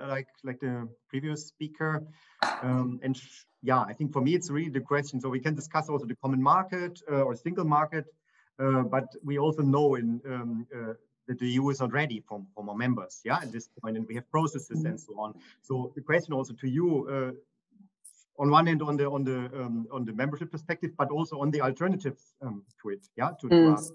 like the previous speaker? I think for me, it's really the question. So we can discuss also the common market or single market, but we also know that the EU is not ready for more members, at this point, and we have processes and so on. So the question also to you, on one hand, on the membership perspective, but also on the alternatives to it, to us.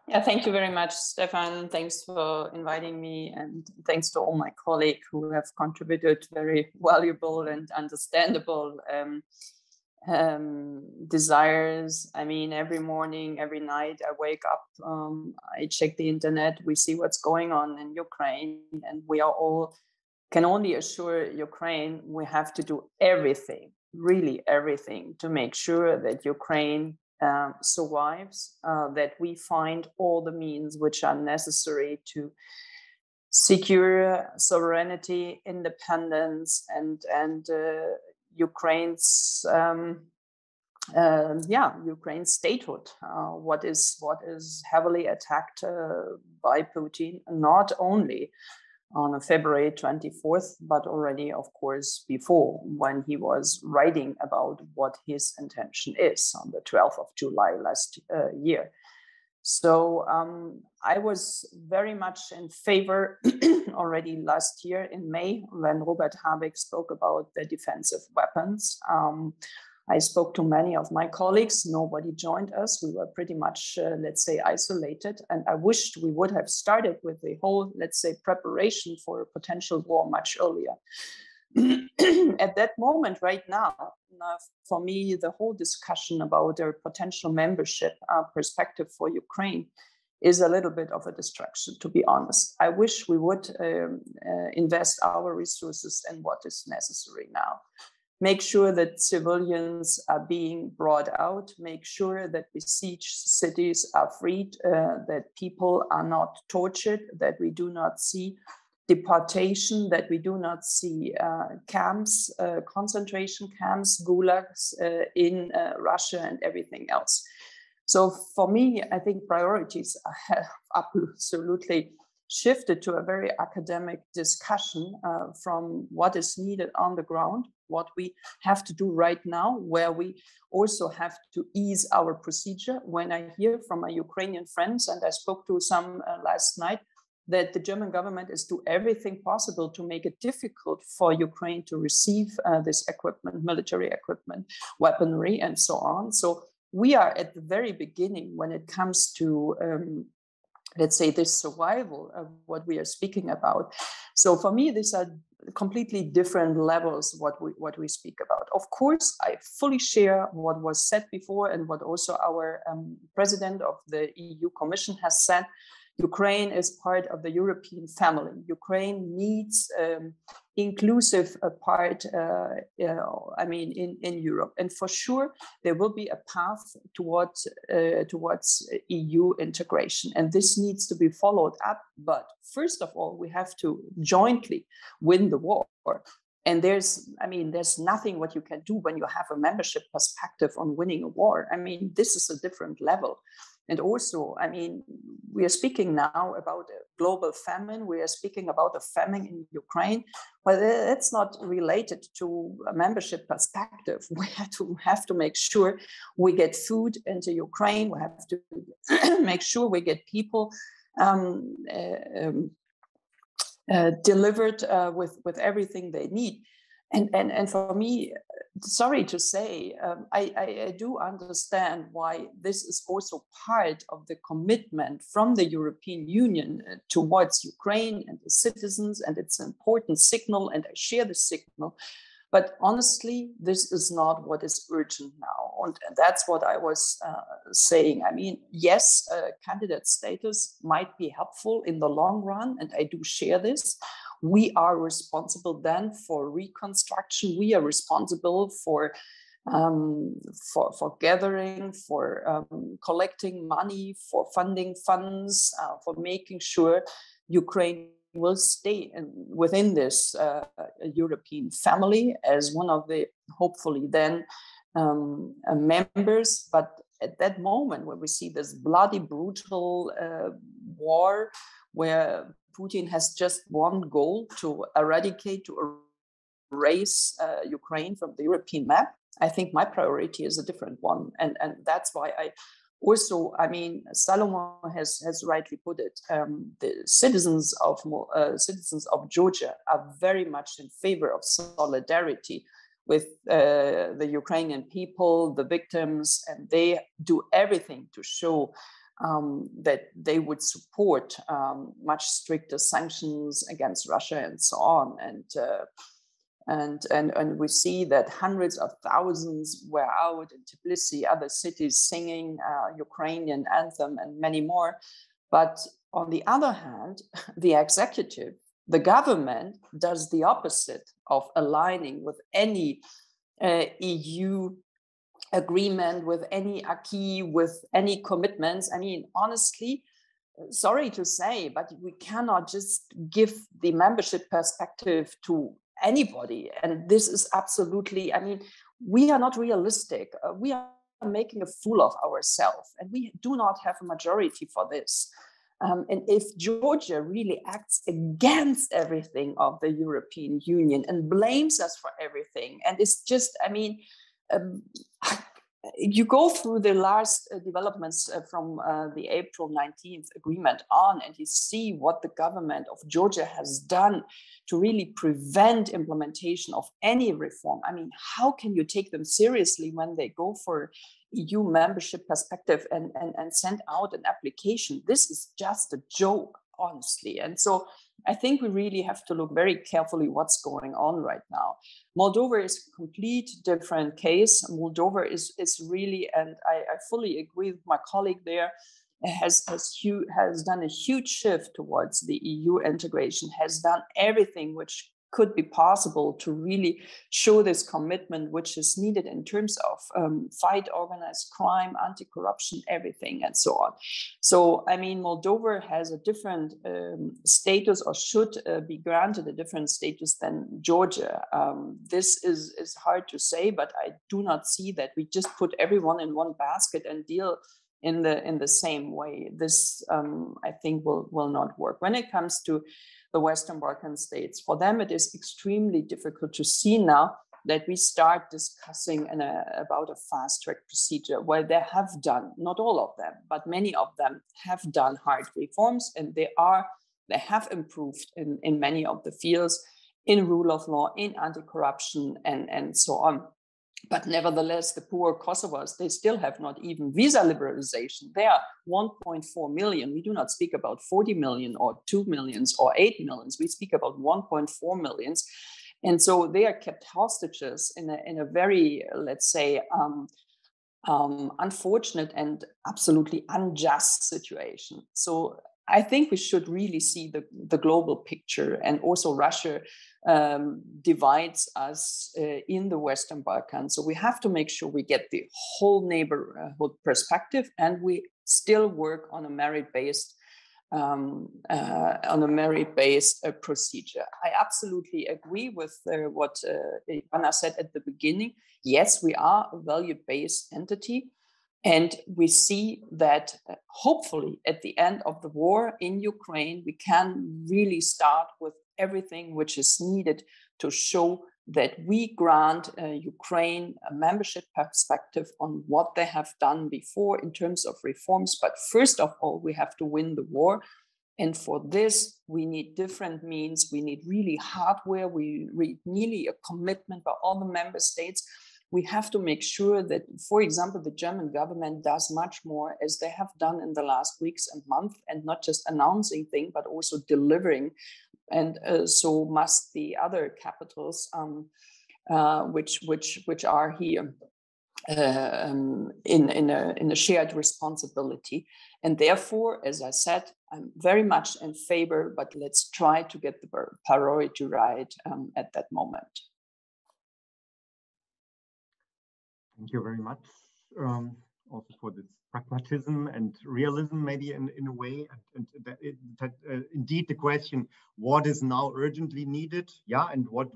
Yeah, thank you very much, Stefan. Thanks for inviting me, and thanks to all my colleagues who have contributed very valuable and understandable desires. I mean, every morning, every night, I wake up, I check the internet, we see what's going on in Ukraine, and we are all can only assure Ukraine we have to do everything, really everything, to make sure that Ukraine survives, that we find all the means which are necessary to secure sovereignty, independence, and Ukraine's Ukraine's statehood, what is heavily attacked by Putin, not only on February 24th, but already, of course, before, when he was writing about what his intention is on the 12th of July last year. So I was very much in favor already last year in May, when Robert Habeck spoke about the defensive weapons. I spoke to many of my colleagues. Nobody joined us. We were pretty much, let's say, isolated. And I wished we would have started with the whole, let's say, preparation for a potential war much earlier. At that moment, right now, for me, the whole discussion about their potential membership perspective for Ukraine is a little bit of a distraction, to be honest. I wish we would invest our resources in what is necessary now. Make sure that civilians are being brought out, make sure that besieged cities are freed, that people are not tortured, that we do not see deportation, that we do not see camps, concentration camps, gulags in Russia and everything else. So for me, I think priorities have absolutely shifted to a very academic discussion from what is needed on the ground, what we have to do right now, where we also have to ease our procedure. When I hear from my Ukrainian friends, and I spoke to some last night, that the German government is doing everything possible to make it difficult for Ukraine to receive this equipment, military equipment, weaponry, and so on. So we are at the very beginning when it comes to let's say, this survival of what we are speaking about. So for me, these are completely different levels what we speak about. Of course, I fully share what was said before and what also our president of the EU Commission has said. Ukraine is part of the European family. Ukraine needs inclusive part, in Europe. And for sure, there will be a path towards EU integration. And this needs to be followed up. But first of all, we have to jointly win the war. And there's nothing what you can do when you have a membership perspective on winning a war. I mean, this is a different level. And also, I mean, we are speaking now about a global famine. We are speaking about a famine in Ukraine, but it's not related to a membership perspective. We have to make sure we get food into Ukraine. We have to make sure we get people delivered with everything they need. And for me, sorry to say, I do understand why this is also part of the commitment from the European Union towards Ukraine and the citizens, and it's an important signal, and I share the signal. But honestly, this is not what is urgent now. And that's what I was saying. I mean, yes, candidate status might be helpful in the long run, and I do share this. We are responsible then for reconstruction. We are responsible for gathering, for collecting money, for funding funds, for making sure Ukraine will stay within this European family as one of the, hopefully then, members. But at that moment, when we see this bloody, brutal war, where Putin has just one goal: to eradicate, to erase Ukraine from the European map, I think my priority is a different one. And that's why I also, I mean, Salome has rightly put it, the citizens of Georgia are very much in favor of solidarity with the Ukrainian people, the victims, and they do everything to show that they would support much stricter sanctions against Russia and so on. And we see that hundreds of thousands were out in Tbilisi, other cities, singing Ukrainian anthem and many more. But on the other hand, the executive, the government, does the opposite of aligning with any EU agreement, with any acquis, with any commitments. I mean, honestly, sorry to say, but we cannot just give the membership perspective to anybody. And this is absolutely, I mean, we are not realistic. We are making a fool of ourselves, and we do not have a majority for this. And if Georgia really acts against everything of the European Union and blames us for everything, and it's just, I mean, you go through the last developments from the April 19th agreement on, and you see what the government of Georgia has done to really prevent implementation of any reform. I mean, how can you take them seriously when they go for EU membership perspective and send out an application? This is just a joke, honestly. And so I think we really have to look very carefully what's going on right now. Moldova is a complete different case. Moldova is really, and I fully agree with my colleague there, has done a huge shift towards the EU integration, has done everything which could be possible to really show this commitment which is needed in terms of fight organized crime, anti-corruption, everything, and so on. So, I mean, Moldova has a different status, or should be granted a different status than Georgia. This is hard to say, but I do not see that we just put everyone in one basket and deal in the same way. This, I think, will not work. When it comes to the Western Balkan states, for them it is extremely difficult to see now that we start discussing about a fast-track procedure. Well, they have done, not all of them, but many of them have done hard reforms, and they have improved in many of the fields, in rule of law, in anti-corruption, and so on. But nevertheless, the poor Kosovars, they still have not even visa liberalization. They are 1.4 million. We do not speak about 40 million or 2 millions or 8 millions. We speak about 1.4 millions. And so they are kept hostages in a very, let's say, unfortunate and absolutely unjust situation. So I think we should really see the global picture, and also Russia divides us in the Western Balkans. So we have to make sure we get the whole neighborhood perspective, and we still work on a merit-based procedure. I absolutely agree with what Ivanna said at the beginning. Yes, we are a value-based entity. And we see that hopefully at the end of the war in Ukraine, we can really start with everything which is needed to show that we grant Ukraine a membership perspective on what they have done before in terms of reforms. But first of all, we have to win the war. And for this, we need different means. We need really hardware. We need really a commitment by all the member states. We have to make sure that, for example, the German government does much more as they have done in the last weeks and months, and not just announcing things, but also delivering. And so must the other capitals, which are here in a shared responsibility. And therefore, as I said, I'm very much in favor, but let's try to get the priority right at that moment. Thank you very much, also for this pragmatism and realism, maybe in a way, and that indeed the question, what is now urgently needed, yeah, and what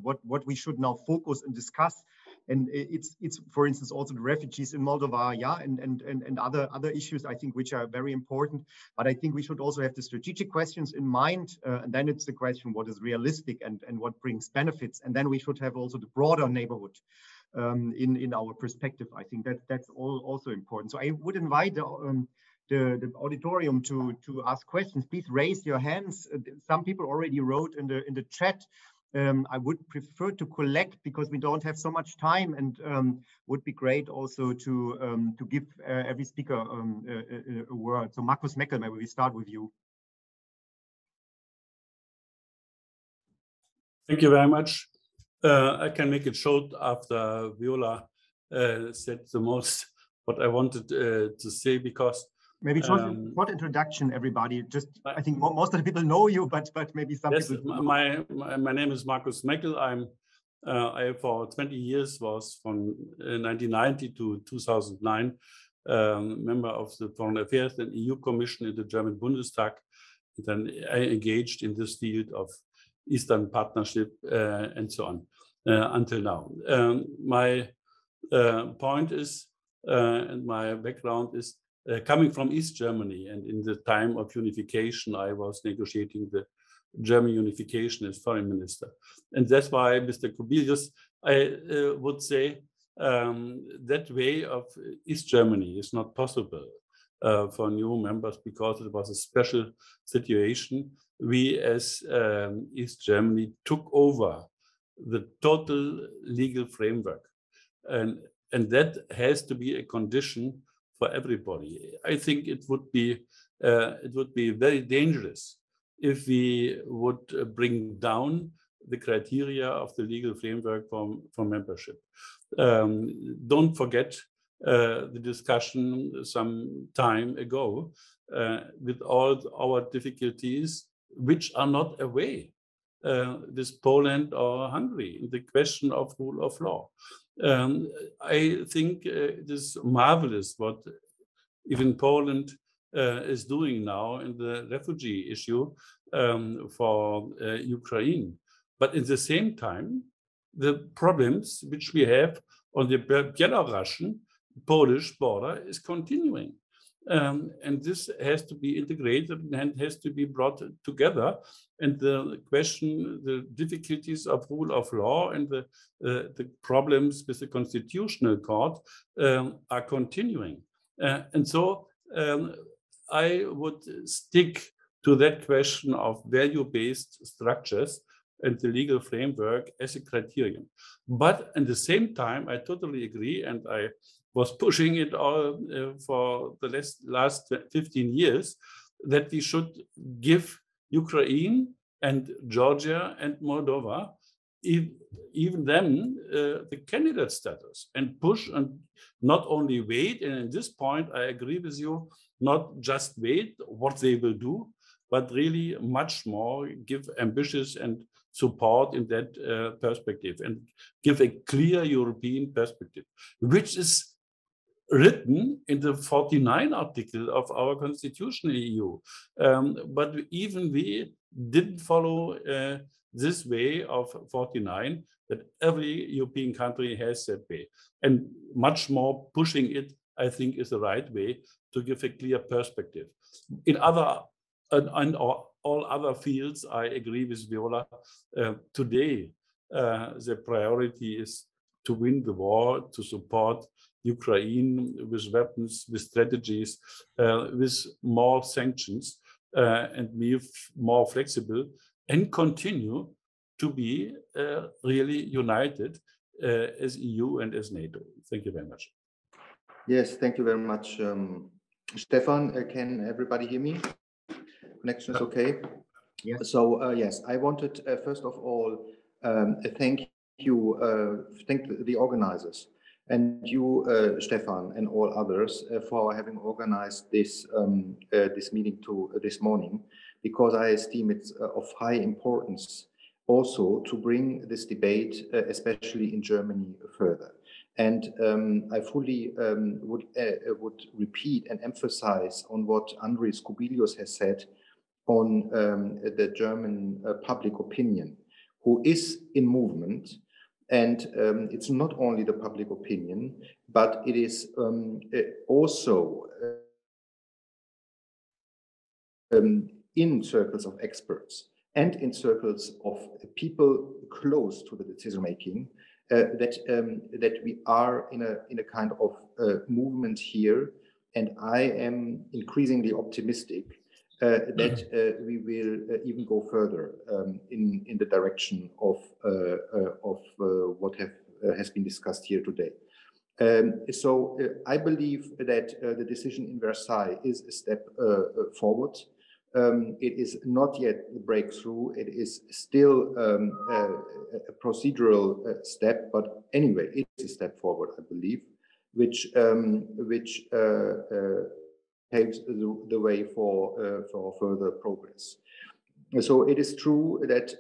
we should now focus and discuss, and it's for instance also the refugees in Moldova, yeah, and other issues I think which are very important, but I think we should also have the strategic questions in mind, and then it's the question what is realistic and what brings benefits, and then we should have also the broader neighborhood. In our perspective, I think that's also important. So I would invite the auditorium to ask questions. Please raise your hands. Some people already wrote in the chat. I would prefer to collect because we don't have so much time, and would be great also to give every speaker a word. So Markus Meckel, maybe we start with you. Thank you very much. I can make it short after Viola said the most what I wanted to say, because maybe short introduction, everybody. Just I think most of the people know you, but maybe some yes, people. My name is Markus Meckel. I for 20 years was from 1990 to 2009 member of the Foreign Affairs and EU Commission in the German Bundestag. And then I engaged in this field of Eastern Partnership and so on until now. My point is, and my background is coming from East Germany, and in the time of unification, I was negotiating the German unification as foreign minister. And that's why, Mr. Kubilius, I would say that way of East Germany is not possible for new members because it was a special situation. We as East Germany took over the total legal framework, and that has to be a condition for everybody. I think it would be very dangerous if we would bring down the criteria of the legal framework for membership. Don't forget the discussion some time ago with all our difficulties, which are not away with Poland or Hungary, the question of rule of law. I think it is marvelous what even Poland is doing now in the refugee issue for Ukraine. But at the same time, the problems which we have on the Belarusian-Polish border is continuing. And this has to be integrated and has to be brought together. And the question, the difficulties of rule of law and the problems with the Constitutional Court are continuing. And so I would stick to that question of value-based structures and the legal framework as a criterion. But at the same time, I totally agree, and I was pushing it all for the last 15 years, that we should give Ukraine and Georgia and Moldova, even them, the candidate status, and push and not only wait. And at this point, I agree with you, not just wait what they will do, but really much more give ambitious and support in that perspective, and give a clear European perspective, which is written in the 49 article of our constitution EU. But even we didn't follow this way of 49, that every European country has that way. And much more pushing it, I think, is the right way to give a clear perspective. In other, and all other fields, I agree with Viola. Today, the priority is to win the war, to support Ukraine with weapons, with strategies, with more sanctions, and be more flexible, and continue to be really united as EU and as NATO. Thank you very much. Yes, thank you very much. Stefan, can everybody hear me? Connection is okay? Yes. So yes, I wanted first of all thank the organizers and you, Stefan, and all others for having organized this this meeting this morning, because I esteem it of high importance also to bring this debate, especially in Germany, further. And I fully would repeat and emphasize on what Andrius Kubilius has said on the German public opinion, who is in movement. And it's not only the public opinion, but it is also in circles of experts and in circles of people close to the decision making, that we are in a kind of movement here. And I am increasingly optimistic that we will even go further in the direction of what has been discussed here today. So I believe that the decision in Versailles is a step forward. It is not yet a breakthrough. It is still a procedural step, but anyway, it is a step forward, I believe, which paves the way for further progress. So it is true that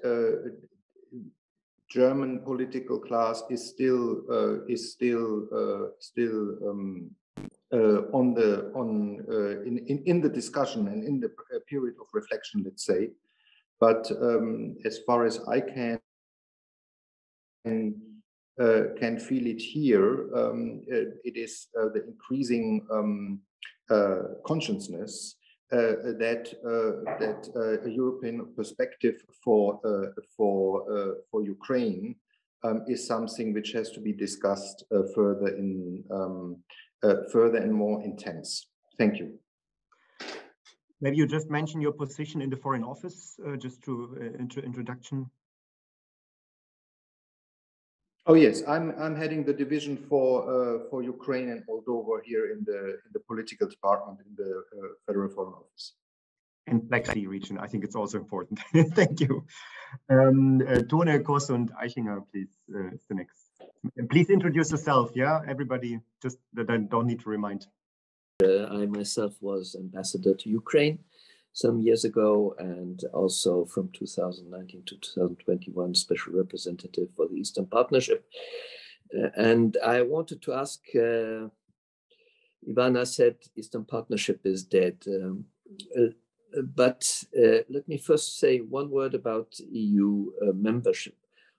German political class is still in the discussion and in the period of reflection, let's say. But as far as I can feel it here, it is the increasing consciousness that a European perspective for Ukraine is something which has to be discussed further and more intense. Thank you. Maybe you just mention your position in the Foreign Office, just to introduction. Oh yes, I'm heading the division for Ukraine and Moldova here in the political department in the Federal Foreign Office. And Black Sea region, I think it's also important. Thank you. Tone, Kosse and Eichinger, please, is the next. Please introduce yourself, yeah, everybody, just that I don't need to remind. I myself was ambassador to Ukraine some years ago, and also from 2019 to 2021 special representative for the Eastern Partnership. And I wanted to ask, Ivanna said Eastern Partnership is dead, but let me first say one word about EU membership.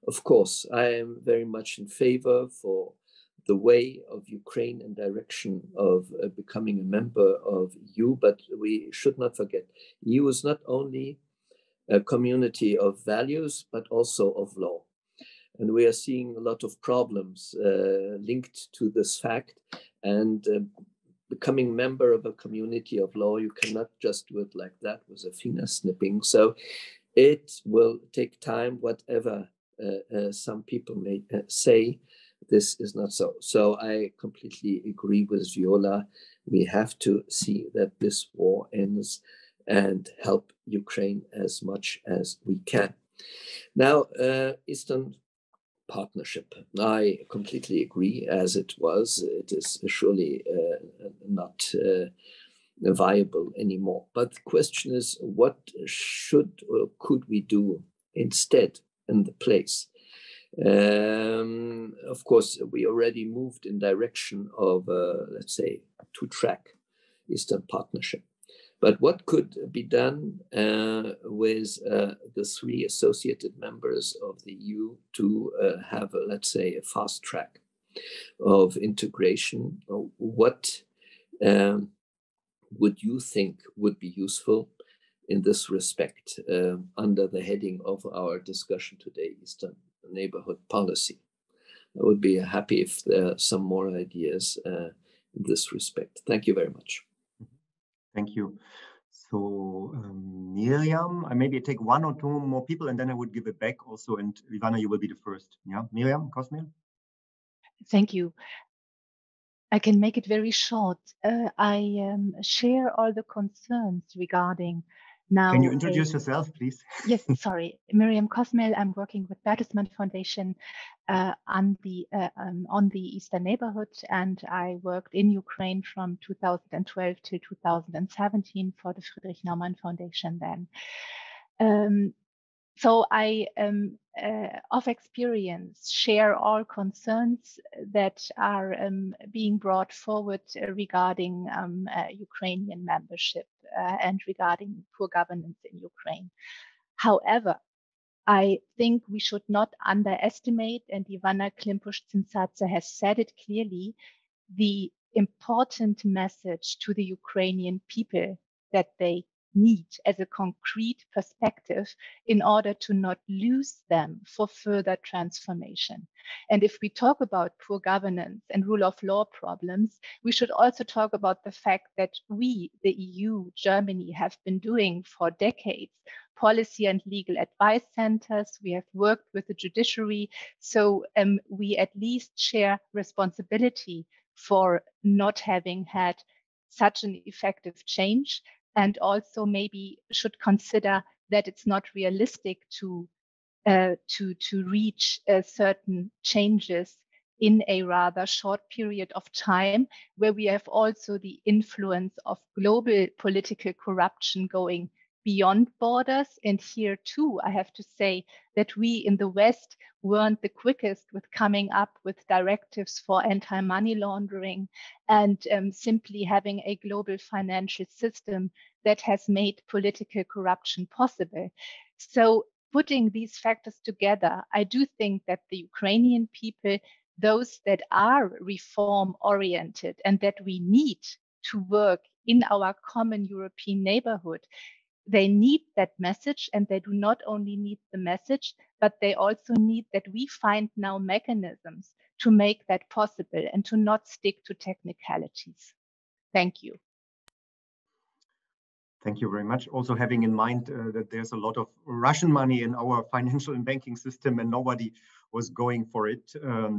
Of course, I am very much in favor for the way of Ukraine and direction of becoming a member of EU, but we should not forget, EU is not only a community of values, but also of law. And we are seeing a lot of problems linked to this fact. And becoming member of a community of law, you cannot just do it like that with a finger snipping. So It will take time, whatever some people may say. This is not so. So I completely agree with Viola. We have to see that this war ends and help Ukraine as much as we can. Now, Eastern Partnership. I completely agree. As it was, it is surely not viable anymore. But the question is, what should or could we do instead in the place? Of course, we already moved in direction of, let's say, two-track Eastern Partnership. But what could be done with the three associated members of the EU to have, let's say, a fast track of integration? What would you think would be useful in this respect under the heading of our discussion today, Eastern Neighborhood Policy? I would be happy if there are some more ideas in this respect. Thank you very much. Thank you. So Miriam, I maybe take one or two more people and then I would give it back also. And Ivanna, you will be the first. Yeah, Miriam Kosmil. Thank you. I can make it very short. I share all the concerns regarding now. Can you introduce yourself, please? Yes, sorry. Miriam Kosmil. I'm working with Bertelsmann Foundation on the Eastern Neighborhood, and I worked in Ukraine from 2012 to 2017 for the Friedrich Naumann Foundation then. So I, of experience, share all concerns that are being brought forward regarding Ukrainian membership and regarding poor governance in Ukraine. However, I think we should not underestimate, and Ivanna Klympush-Tsintsadze has said it clearly, the important message to the Ukrainian people that they need as a concrete perspective in order to not lose them for further transformation. And if we talk about poor governance and rule of law problems, we should also talk about the fact that we, the EU, Germany, have been doing for decades policy and legal advice centers. We have worked with the judiciary. So we at least share responsibility for not having had such an effective change, and also maybe should consider that it's not realistic to reach certain changes in a rather short period of time, where we have also the influence of global political corruption going beyond borders. And here too, I have to say that we in the West weren't the quickest with coming up with directives for anti-money laundering and simply having a global financial system that has made political corruption possible. So putting these factors together, I do think that the Ukrainian people, those that are reform oriented and that we need to work in our common European neighborhood, they need that message, and they do not only need the message, but they also need that we find now mechanisms to make that possible and to not stick to technicalities. Thank you. Thank you very much. Also having in mind that there's a lot of Russian money in our financial and banking system and nobody was going for it.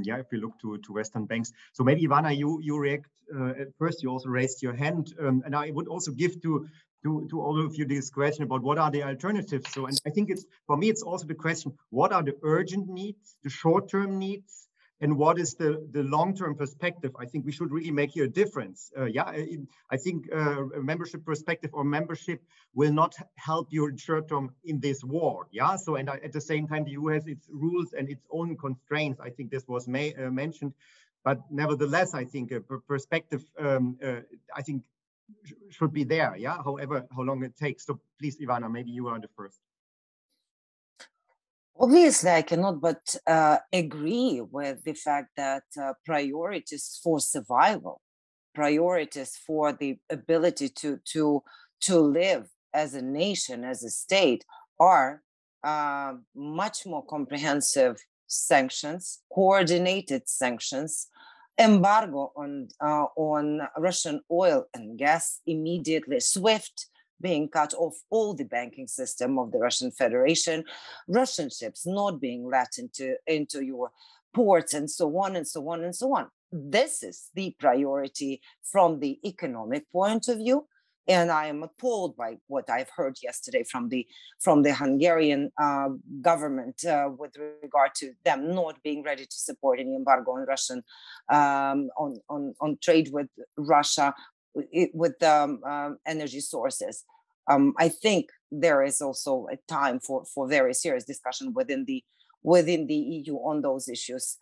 Yeah, if we look to Western banks. So maybe Ivanna, you react at first, you also raised your hand. And I would also give to all of you this question about what are the alternatives. So, and I think it's, for me, it's also the question, what are the urgent needs, the short-term needs, and what is the long-term perspective? I think we should really make here a difference. I think a membership perspective or membership will not help you short-term in this war. Yeah, so and at the same time, the EU has its rules and its own constraints. I think this was mentioned, but nevertheless, I think a perspective, I think should be there. Yeah, however, how long it takes. So please, Ivanna, maybe you are the first. Obviously, I cannot but agree with the fact that priorities for survival, priorities for the ability to live as a nation, as a state, are much more comprehensive sanctions, coordinated sanctions, embargo on Russian oil and gas immediately, swift being cut off all the banking system of the Russian Federation, Russian ships not being let into your ports, and so on and so on and so on. This is the priority from the economic point of view. And I am appalled by what I've heard yesterday from the Hungarian government with regard to them not being ready to support any embargo on Russian on trade with Russia with energy sources. I think there is also a time for very serious discussion within the EU on those issues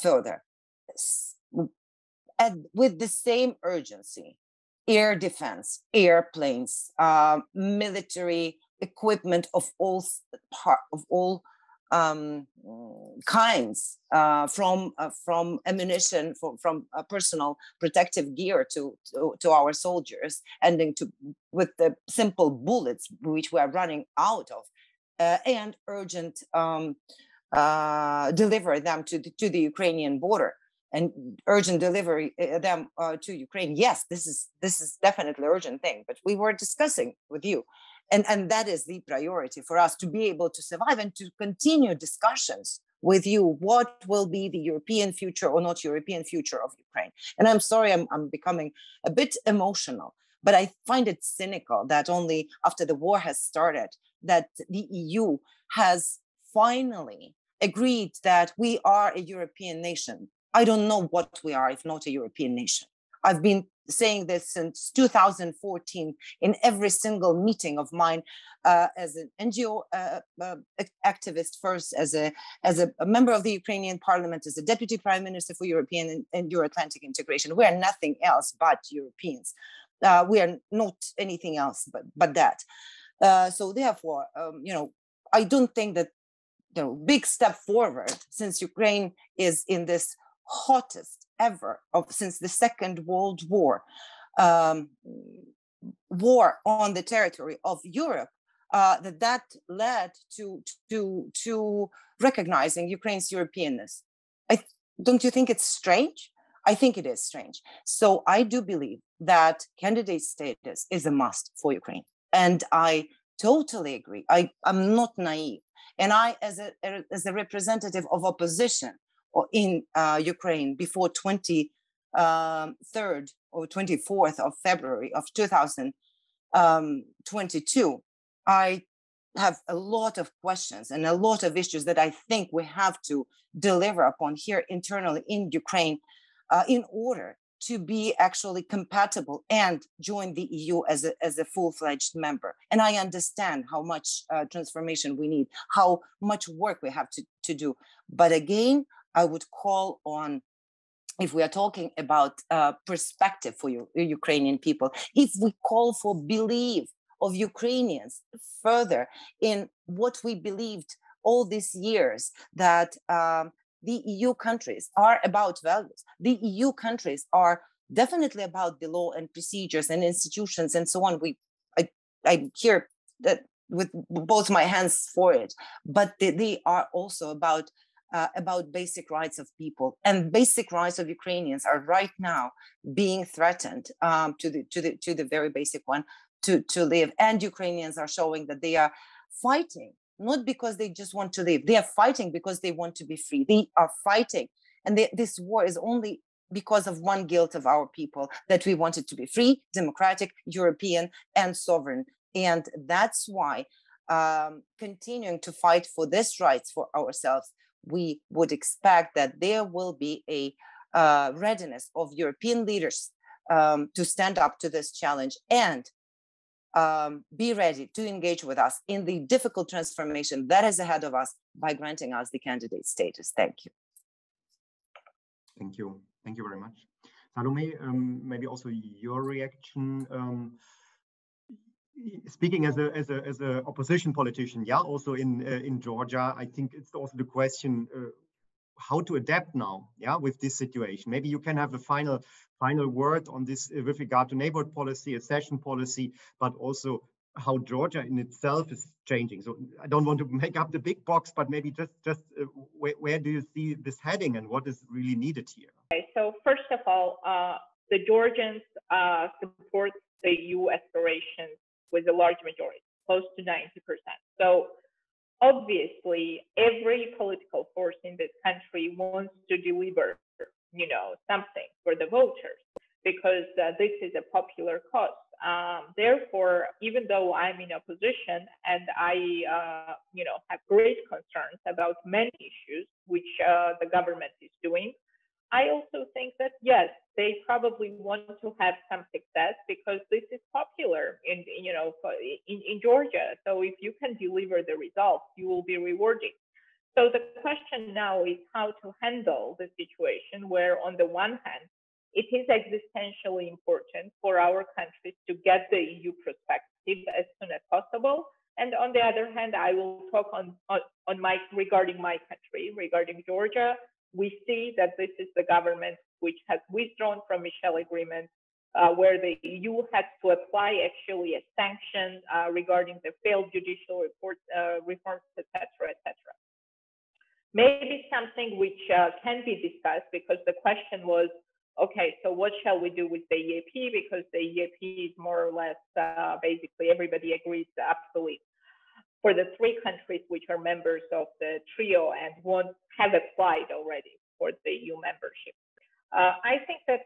further, and with the same urgency. Air defense, airplanes, military equipment of all kinds, from ammunition, from personal protective gear to our soldiers, ending with the simple bullets which we are running out of, and urgent deliver them to the Ukrainian border. And urgent delivery them to Ukraine. Yes, this is definitely an urgent thing, but we were discussing with you. And that is the priority for us, to be able to survive and to continue discussions with you. What will be the European future or not European future of Ukraine? And I'm sorry, I'm becoming a bit emotional, but I find it cynical that only after the war has started, that the EU has finally agreed that we are a European nation. I don't know what we are if not a European nation. I've been saying this since 2014 in every single meeting of mine, as an NGO activist first, as a member of the Ukrainian Parliament, as a Deputy Prime Minister for European and Euro-Atlantic integration. We are nothing else but Europeans. We are not anything else but that. So therefore, I don't think that big step forward, since Ukraine is in this hottest ever since the Second World War, war on the territory of Europe, that led to recognizing Ukraine's Europeanness. Don't you think it's strange? I think it is strange. So I do believe that candidate status is a must for Ukraine, and I totally agree. I'm not naive, and I, as a representative of opposition in Ukraine before 23rd or 24th of February of 2022, I have a lot of questions and a lot of issues that I think we have to deliver upon here internally in Ukraine in order to be actually compatible and join the EU as a full-fledged member. And I understand how much transformation we need, how much work we have to do. But again, I would call on, if we are talking about perspective for Ukrainian people, if we call for belief of Ukrainians further in what we believed all these years, that the EU countries are about values. The EU countries are definitely about the law and procedures and institutions and so on. I hear that with both my hands for it, but they are also about basic rights of people, and basic rights of Ukrainians are right now being threatened to the very basic one to live. And Ukrainians are showing that they are fighting, not because they just want to live. They are fighting because they want to be free. They are fighting, and this war is only because of one guilt of our people, that we wanted to be free, democratic, European, and sovereign. And that's why continuing to fight for these rights for ourselves, we would expect that there will be a readiness of European leaders to stand up to this challenge and be ready to engage with us in the difficult transformation that is ahead of us by granting us the candidate status. Thank you. Thank you. Thank you very much. Salome, maybe also your reaction. Speaking as a opposition politician, yeah, also in Georgia, I think it's also the question how to adapt now, yeah, with this situation. Maybe you can have a final word on this with regard to neighborhood policy, accession policy, but also how Georgia in itself is changing. So I don't want to make up the big box, but maybe just where do you see this heading and what is really needed here? Okay, so first of all, the Georgians support the EU aspirations with a large majority, close to 90%. So obviously, every political force in this country wants to deliver, something for the voters, because this is a popular cause. Therefore, even though I'm in opposition and I, have great concerns about many issues which the government is doing, I also think that, yes, they probably want to have some success because this is popular in Georgia. So if you can deliver the results, you will be rewarded. So the question now is how to handle the situation where, on the one hand, it is existentially important for our countries to get the EU perspective as soon as possible. And on the other hand, I will talk regarding my country, regarding Georgia. We see that this is the government which has withdrawn from Michel Agreement, where the EU had to apply actually a sanction regarding the failed judicial reforms, etc., etc. Maybe something which can be discussed, because the question was, okay, so what shall we do with the EAP? Because the EAP is more or less, basically everybody agrees, obsolete for the 3 countries which are members of the trio and have applied already for the EU membership. I think that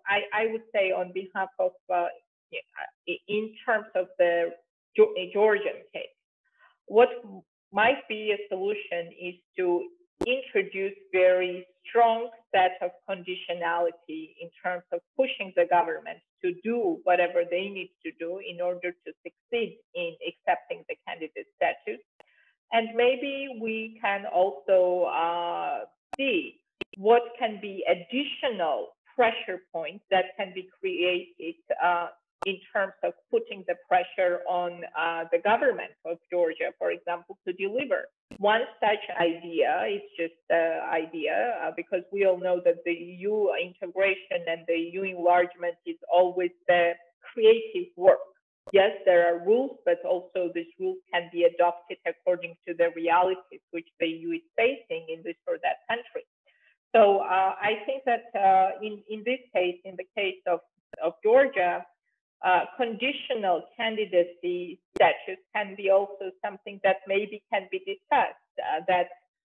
I would say on behalf of, in terms of the Georgian case, what might be a solution is to introduce very strong set of conditionality in terms of pushing the government to do whatever they need to do in order to succeed in accepting the candidate status. And maybe we can also see what can be additional pressure points that can be created in terms of putting the pressure on the government of Georgia, for example, to deliver. One such idea is just the idea, because we all know that the EU integration and the EU enlargement is always the creative work. Yes, there are rules, but also these rules can be adopted according to the realities which the EU is facing in this or that country. So I think that in this case, in the case of Georgia, conditional candidacy status can be also something that maybe can be discussed, that,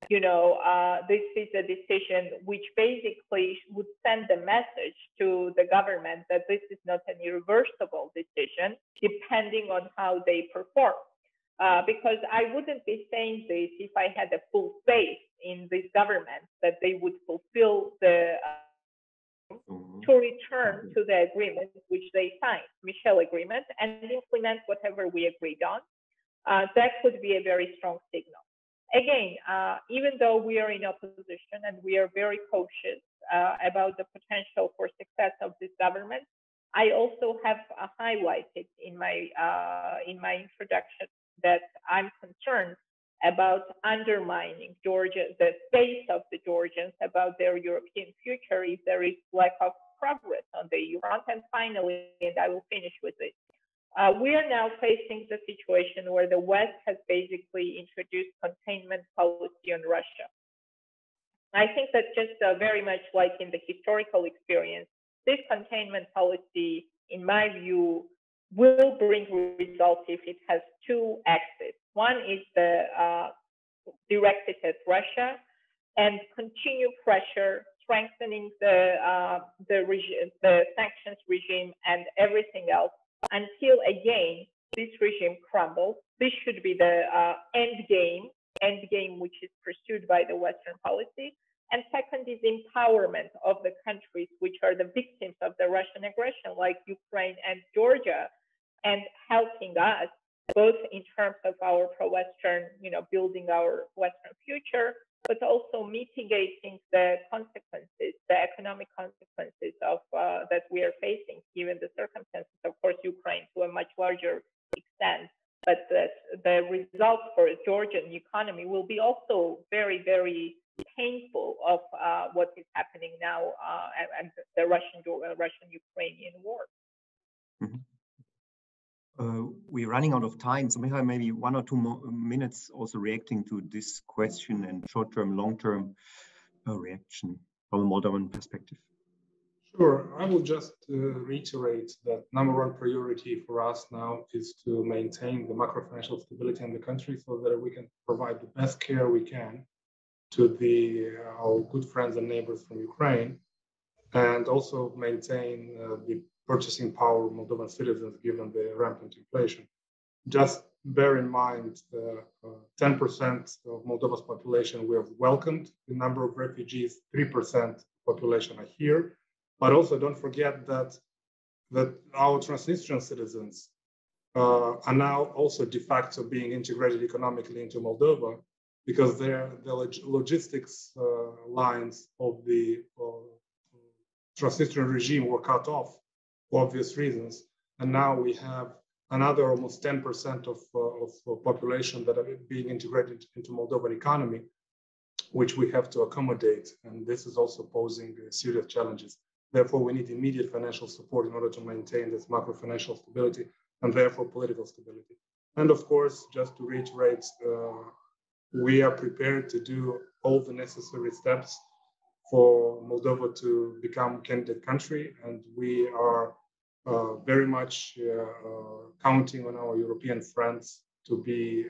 this is a decision which basically would send a message to the government that this is not an irreversible decision, depending on how they perform. Because I wouldn't be saying this if I had a full faith in this government that they would fulfill the to return to the agreement which they signed, Michel Agreement, and implement whatever we agreed on. That could be a very strong signal. Again, even though we are in opposition and we are very cautious about the potential for success of this government, I also have highlighted in my introduction that I'm concerned about undermining the faith of the Georgians about their European future if there is lack of progress on the EU front. And finally, and I will finish with this, we are now facing the situation where the West has basically introduced containment policy on Russia. I think that just very much like in the historical experience, this containment policy, in my view, will bring results if it has 2 axes. One is directed at Russia and continue pressure, strengthening the sanctions regime and everything else until again this regime crumbles. This should be the end game which is pursued by the Western policy. And second is empowerment of the countries which are the victims of the Russian aggression, like Ukraine and Georgia, and helping us both in terms of our pro-Western, building our Western future, but also mitigating the consequences, the economic consequences of that we are facing, given the circumstances. Of course, Ukraine to a much larger extent, but the result for the Georgian economy will be also very, very painful of what is happening now and the Russian-Ukrainian war. Mm-hmm. We're running out of time, so Mihail, maybe 1 or 2 more minutes also reacting to this question and short-term, long-term reaction from a Moldovan perspective. Sure. I will just reiterate that number one priority for us now is to maintain the macro-financial stability in the country so that we can provide the best care we can to our good friends and neighbors from Ukraine, and also maintain the purchasing power of Moldovan citizens given the rampant inflation. Just bear in mind 10% of Moldova's population we have welcomed. The number of refugees, 3% population are here. But also don't forget that our Transnistrian citizens are now also de facto being integrated economically into Moldova because the logistics lines of the Transnistrian regime were cut off for obvious reasons. And now we have another almost 10% of population that are being integrated into Moldovan economy, which we have to accommodate. And this is also posing serious challenges. Therefore, we need immediate financial support in order to maintain this macro-financial stability and therefore political stability. And of course, just to reiterate, we are prepared to do all the necessary steps for Moldova to become a candidate country. And we are very much counting on our European friends to be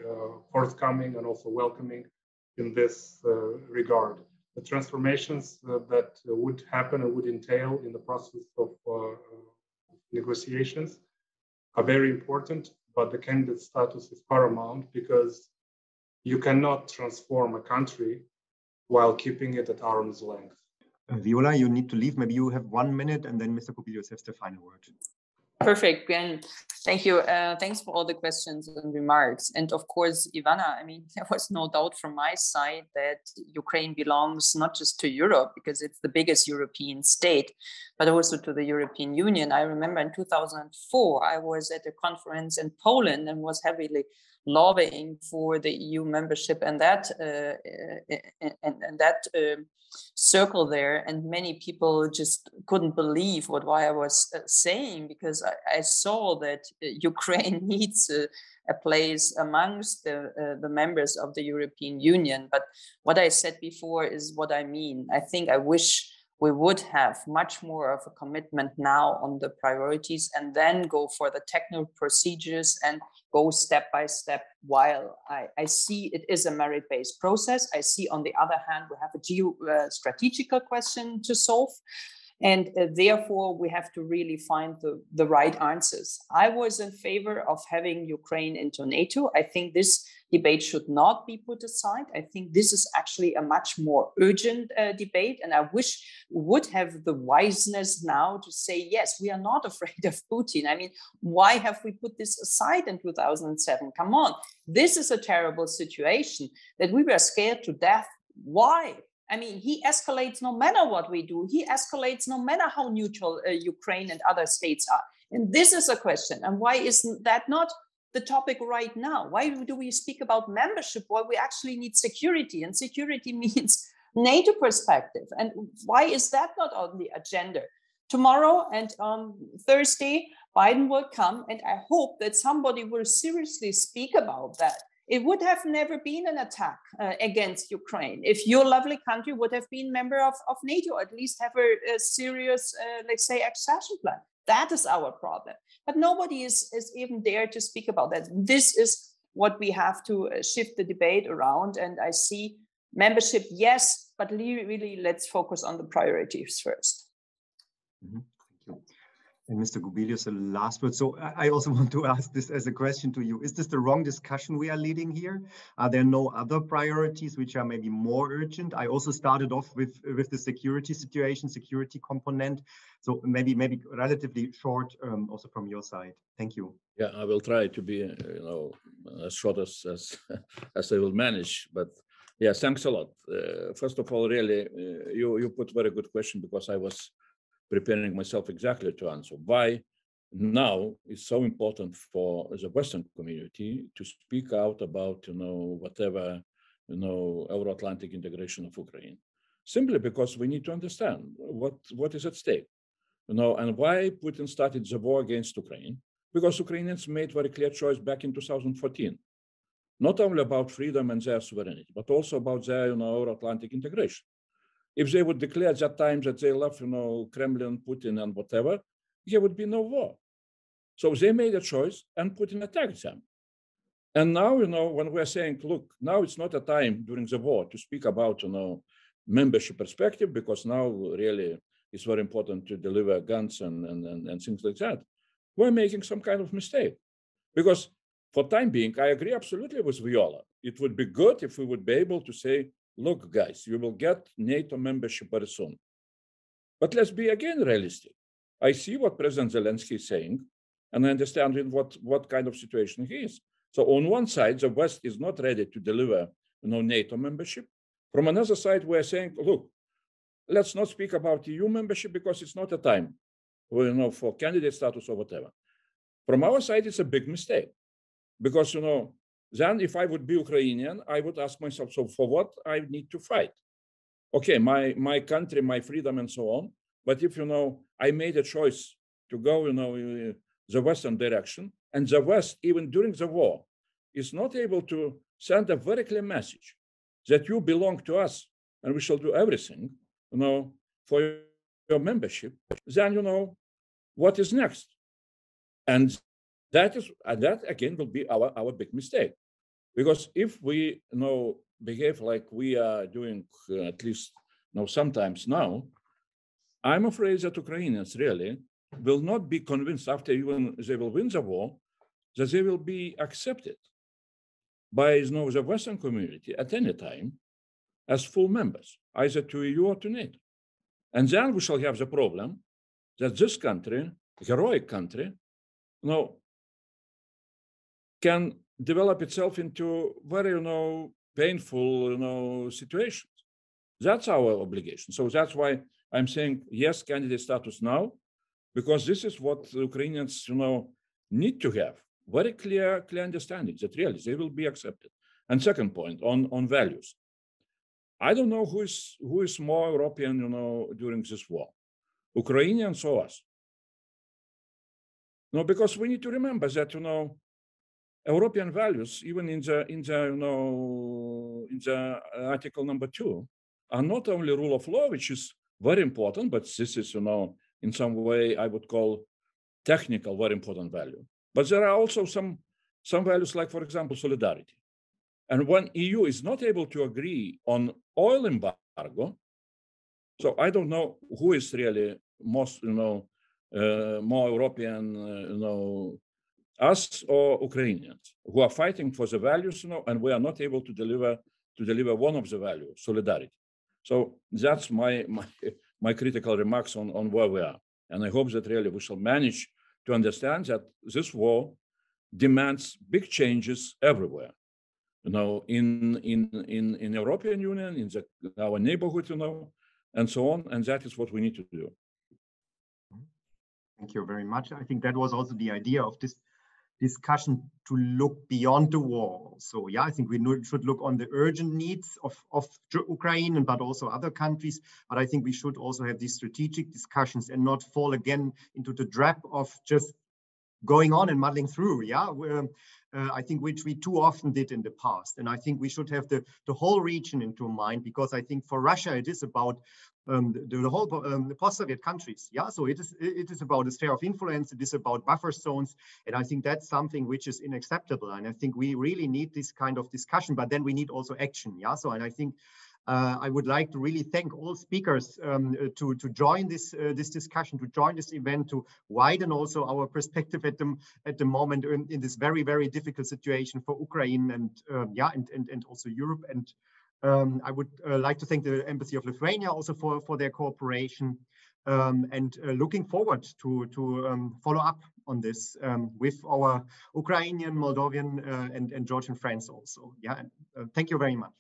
forthcoming and also welcoming in this regard. The transformations that would happen and would entail in the process of negotiations are very important, but the candidate status is paramount because you cannot transform a country while keeping it at arm's length. Viola, you need to leave. Maybe you have 1 minute and then Mr. Kubilius has the final word. Perfect, and thank you. Thanks for all the questions and remarks. And of course, Ivanna, I mean, there was no doubt from my side that Ukraine belongs not just to Europe, because it's the biggest European state, but also to the European Union. I remember in 2004, I was at a conference in Poland and was heavily lobbying for the EU membership and that circle there, and many people just couldn't believe what I was saying, because I saw that Ukraine needs a place amongst the members of the European Union. But what I said before is what I mean. I think I wish we would have much more of a commitment now on the priorities and then go for the technical procedures and go step by step. While I see it is a merit-based process, I see on the other hand, we have a geostrategical question to solve. And therefore, we have to really find the right answers. I was in favor of having Ukraine into NATO. I think this debate should not be put aside. I think this is actually a much more urgent debate. And I wish we would have the wiseness now to say, yes, we are not afraid of Putin. I mean, why have we put this aside in 2007? Come on. This is a terrible situation that we were scared to death. Why? I mean, he escalates no matter what we do. He escalates no matter how neutral Ukraine and other states are. And this is a question. And why isn't that not the topic right now? Why do we speak about membership? Well, we actually need security, and security means NATO perspective. And why is that not on the agenda? Tomorrow and on Thursday, Biden will come, and I hope that somebody will seriously speak about that. It would have never been an attack against Ukraine if your lovely country would have been member of NATO, or at least have a serious, let's say, accession plan. That is our problem. But nobody is even there to speak about that. This is what we have to shift the debate around. And I see membership, yes, but really let's focus on the priorities first. Mm-hmm. Thank you. And Mr. Kubilius, the last word. So I also want to ask this as a question to you. Is this the wrong discussion we are leading here? Are there no other priorities which are maybe more urgent? I also started off with the security situation, security component. So maybe relatively short also from your side. Thank you. Yeah, I will try to be as short as I will manage. But yeah, thanks a lot. First of all, really, you put very good question, because I was preparing myself exactly to answer why now is so important for the Western community to speak out about whatever Euro-Atlantic integration of Ukraine. Simply because we need to understand what is at stake, and why Putin started the war against Ukraine. Because Ukrainians made very clear choice back in 2014, not only about freedom and their sovereignty, but also about their Euro-Atlantic integration. if they would declare at that time that they love, Kremlin, Putin, and whatever, there would be no war. So they made a choice, and Putin attacked them. And now, when we're saying, look, now it's not a time during the war to speak about, membership perspective, because now really it's very important to deliver guns and things like that. We're making some kind of mistake. Because for time being, I agree absolutely with Viola. It would be good if we would be able to say, look, guys, you will get NATO membership very soon. But let's be again realistic. I see what President Zelensky is saying, and I understand in what kind of situation he is. So on one side, the West is not ready to deliver NATO membership. From another side, we're saying, look, let's not speak about EU membership because it's not a time for candidate status or whatever. From our side, it's a big mistake. Because, then if I would be Ukrainian, I would ask myself, so for what I need to fight? Okay, my country, my freedom, and so on. But if, I made a choice to go, the Western direction, and the West, even during the war, is not able to send a very clear message that you belong to us and we shall do everything, for your membership, then, what is next? And that again will be our big mistake. Because if we, behave like we are doing, at least, sometimes now, I'm afraid that Ukrainians really will not be convinced after even they will win the war, that they will be accepted by the Western community at any time as full members, either to EU or to NATO. And then we shall have the problem that this country, heroic country, can develop itself into very, painful, situations. That's our obligation. So that's why I'm saying, yes, candidate status now, because this is what Ukrainians, need to have very clear understanding that really they will be accepted. And second point on values. I don't know who is more European, during this war, Ukrainians or us. No, because we need to remember that, European values, even in the article number 2, are not only rule of law, which is very important, but this is, in some way I would call technical, very important value. But there are also some values like, for example, solidarity. And when EU is not able to agree on oil embargo, so I don't know who is really most, more European, us or Ukrainians, who are fighting for the values, and we are not able to deliver one of the values, solidarity. So that's my critical remarks on where we are. And I hope that really we shall manage to understand that this war demands big changes everywhere. In European Union, in our neighborhood, and so on. And that is what we need to do. Thank you very much. I think that was also the idea of this discussion, to look beyond the war. So yeah, I think we should look on the urgent needs of Ukraine, but also other countries. But I think we should also have these strategic discussions and not fall again into the trap of just going on and muddling through. Yeah, I think which we too often did in the past. And I think we should have the whole region into mind, because I think for Russia it is about the whole the post-Soviet countries. Yeah, so it is about a sphere of influence. It is about buffer zones, and I think that's something which is unacceptable. And I think we really need this kind of discussion, but then we need also action. Yeah, so and I think I would like to really thank all speakers to join this discussion, to join this event, to widen also our perspective at the moment in this very, very difficult situation for Ukraine and and also Europe. And I would like to thank the Embassy of Lithuania also for their cooperation, and looking forward to follow up on this with our Ukrainian, Moldovan, and Georgian friends also. Yeah, and, thank you very much.